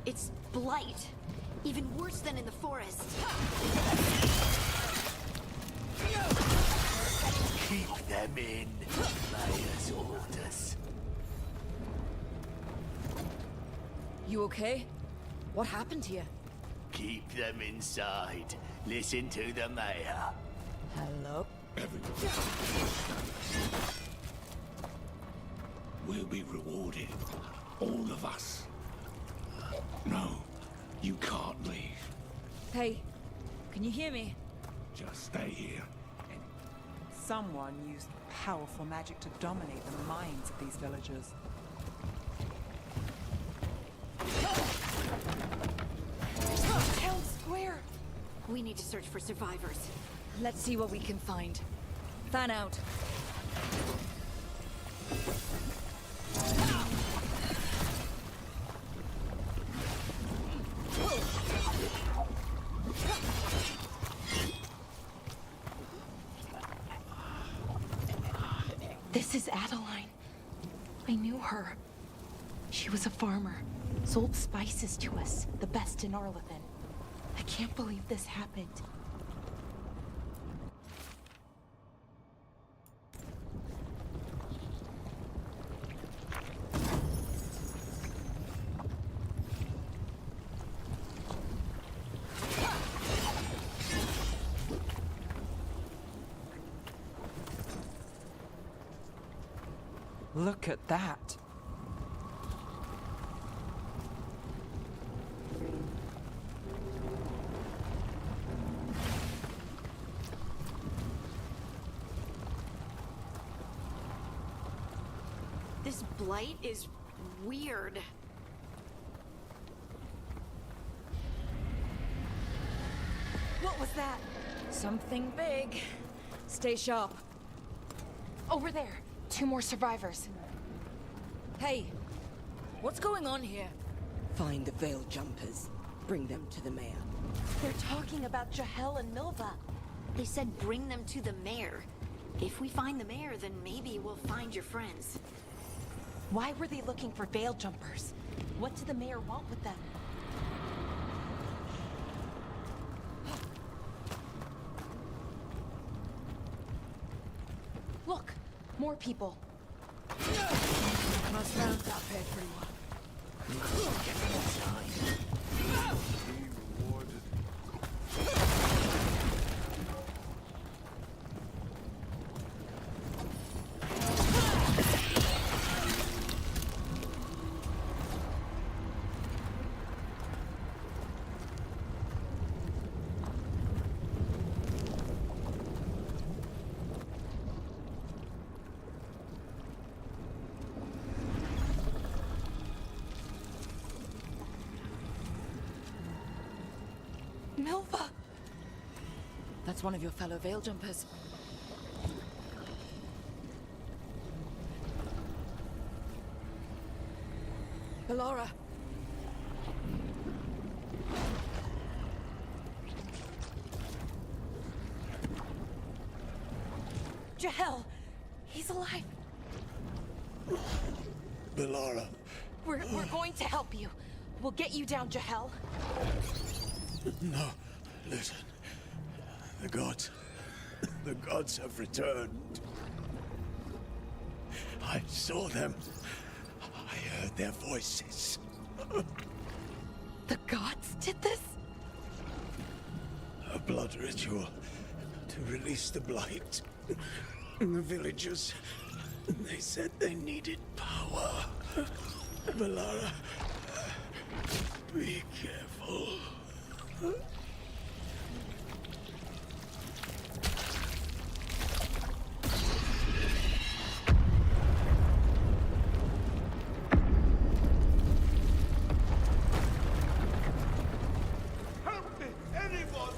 It's blight. Even worse than in the forest. Keep them in, Mayor's orders. You okay? What happened here? Keep them inside. Listen to the Mayor. Hello? We'll be rewarded. All of us. No, you can't leave. Hey, can you hear me? Just stay here. Someone used powerful magic to dominate the minds of these villagers. Town square! We need to search for survivors. Let's see what we can find. Fan out. This is Adeline. I knew her. She was a farmer, sold spices to us, the best in Arlethan. I can't believe this happened. Look at that. This blight is weird. What was that? Something big. Stay sharp. Over there. 2 more survivors. Hey, what's going on here? Find the Veil Jumpers. Bring them to the mayor. They're talking about Jahel and Milva. They said bring them to the mayor. If we find the mayor, then maybe we'll find your friends. Why were they looking for Veil Jumpers? What did the mayor want with them? Look, more people. Must round up everyone. Get inside. Be rewarded. Milva! That's one of your fellow Veil Jumpers. Ballora! Jahel! He's alive! Ballora. We're going to help you. We'll get you down, Jahel. No, listen. The gods have returned. I saw them. I heard their voices. The gods did this? A blood ritual to release the blight. The villagers, they said they needed power. Ballora, be careful. Help me, anyone!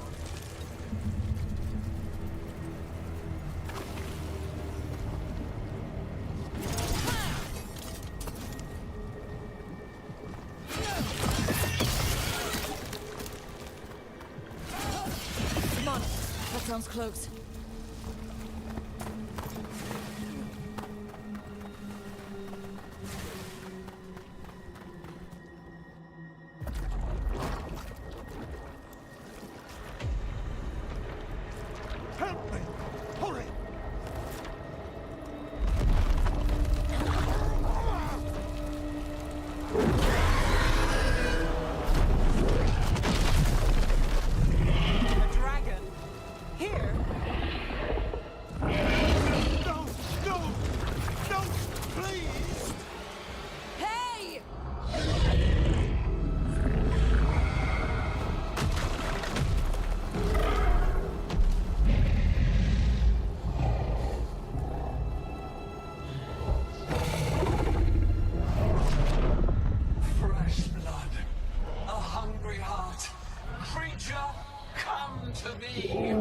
Come on, that sounds close. Help me! Hurry! A dragon? Here? No! No! No! Please! Hey! Fresh blood, a hungry heart. Creature, come to me.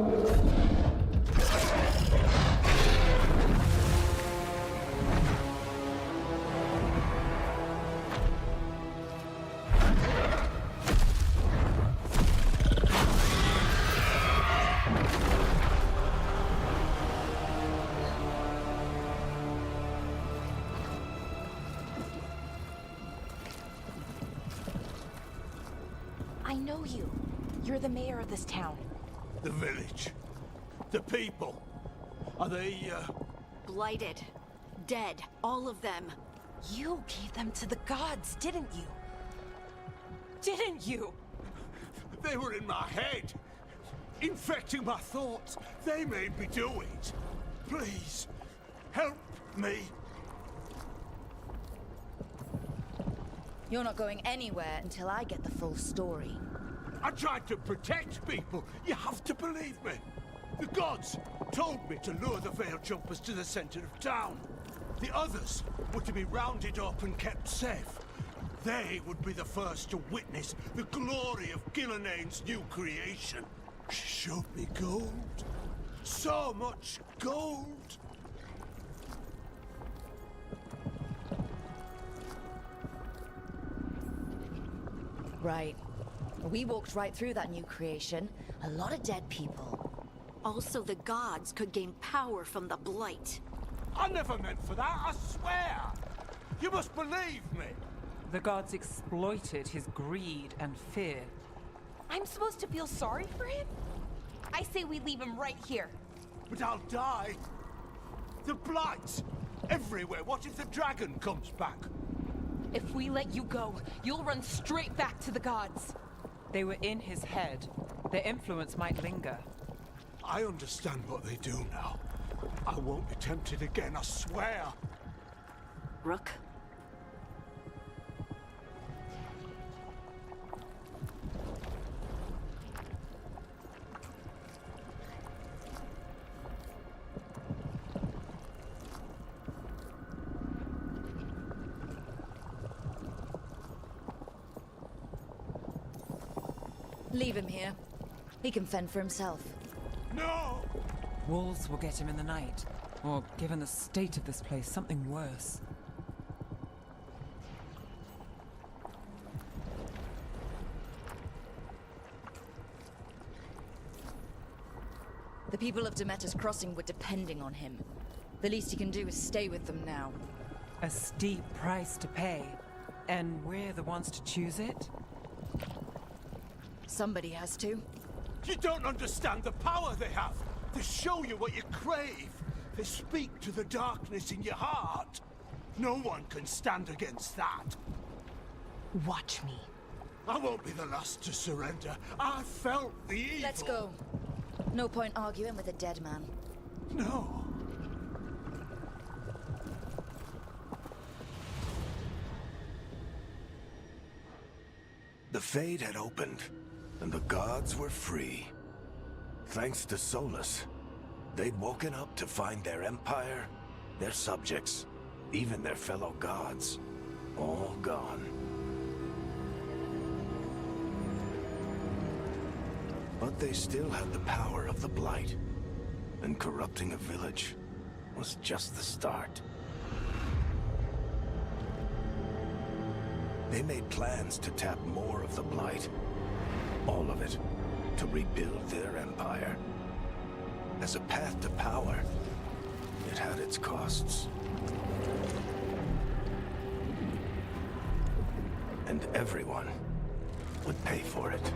I know you. You're the mayor of this town. The village. The people. Are they, Blighted. Dead. All of them. You gave them to the gods, didn't you? Didn't you? They were in my head. Infecting my thoughts. They made me do it. Please, help me. You're not going anywhere until I get the full story. I tried to protect people. You have to believe me. The gods told me to lure the Veil Jumpers to the center of town. The others were to be rounded up and kept safe. They would be the first to witness the glory of Gillenane's new creation. She showed me gold. So much gold. Right. We walked right through that new creation. A lot of dead people. Also, the gods could gain power from the blight. I never meant for that, I swear. You must believe me. The gods exploited his greed and fear. I'm supposed to feel sorry for him? I say we leave him right here. But I'll die. The blight. Everywhere. What if the dragon comes back? If we let you go, you'll run straight back to the gods. They were in his head. Their influence might linger. I understand what they do now. I won't be tempted again, I swear. Rook? Leave him here. He can fend for himself. No! Wolves will get him in the night. Or, given the state of this place, something worse. The people of Demeter's Crossing were depending on him. The least he can do is stay with them now. A steep price to pay. And we're the ones to choose it? Somebody has to. You don't understand the power they have. They show you what you crave. They speak to the darkness in your heart. No one can stand against that. Watch me. I won't be the last to surrender. I felt the evil. Let's go. No point arguing with a dead man. No. The Fade had opened, and the gods were free. Thanks to Solus, they'd woken up to find their empire, their subjects, even their fellow gods, all gone. But they still had the power of the Blight, and corrupting a village was just the start. They made plans to tap more of the Blight, all of it, to rebuild their empire. As a path to power, it had its costs. And everyone would pay for it.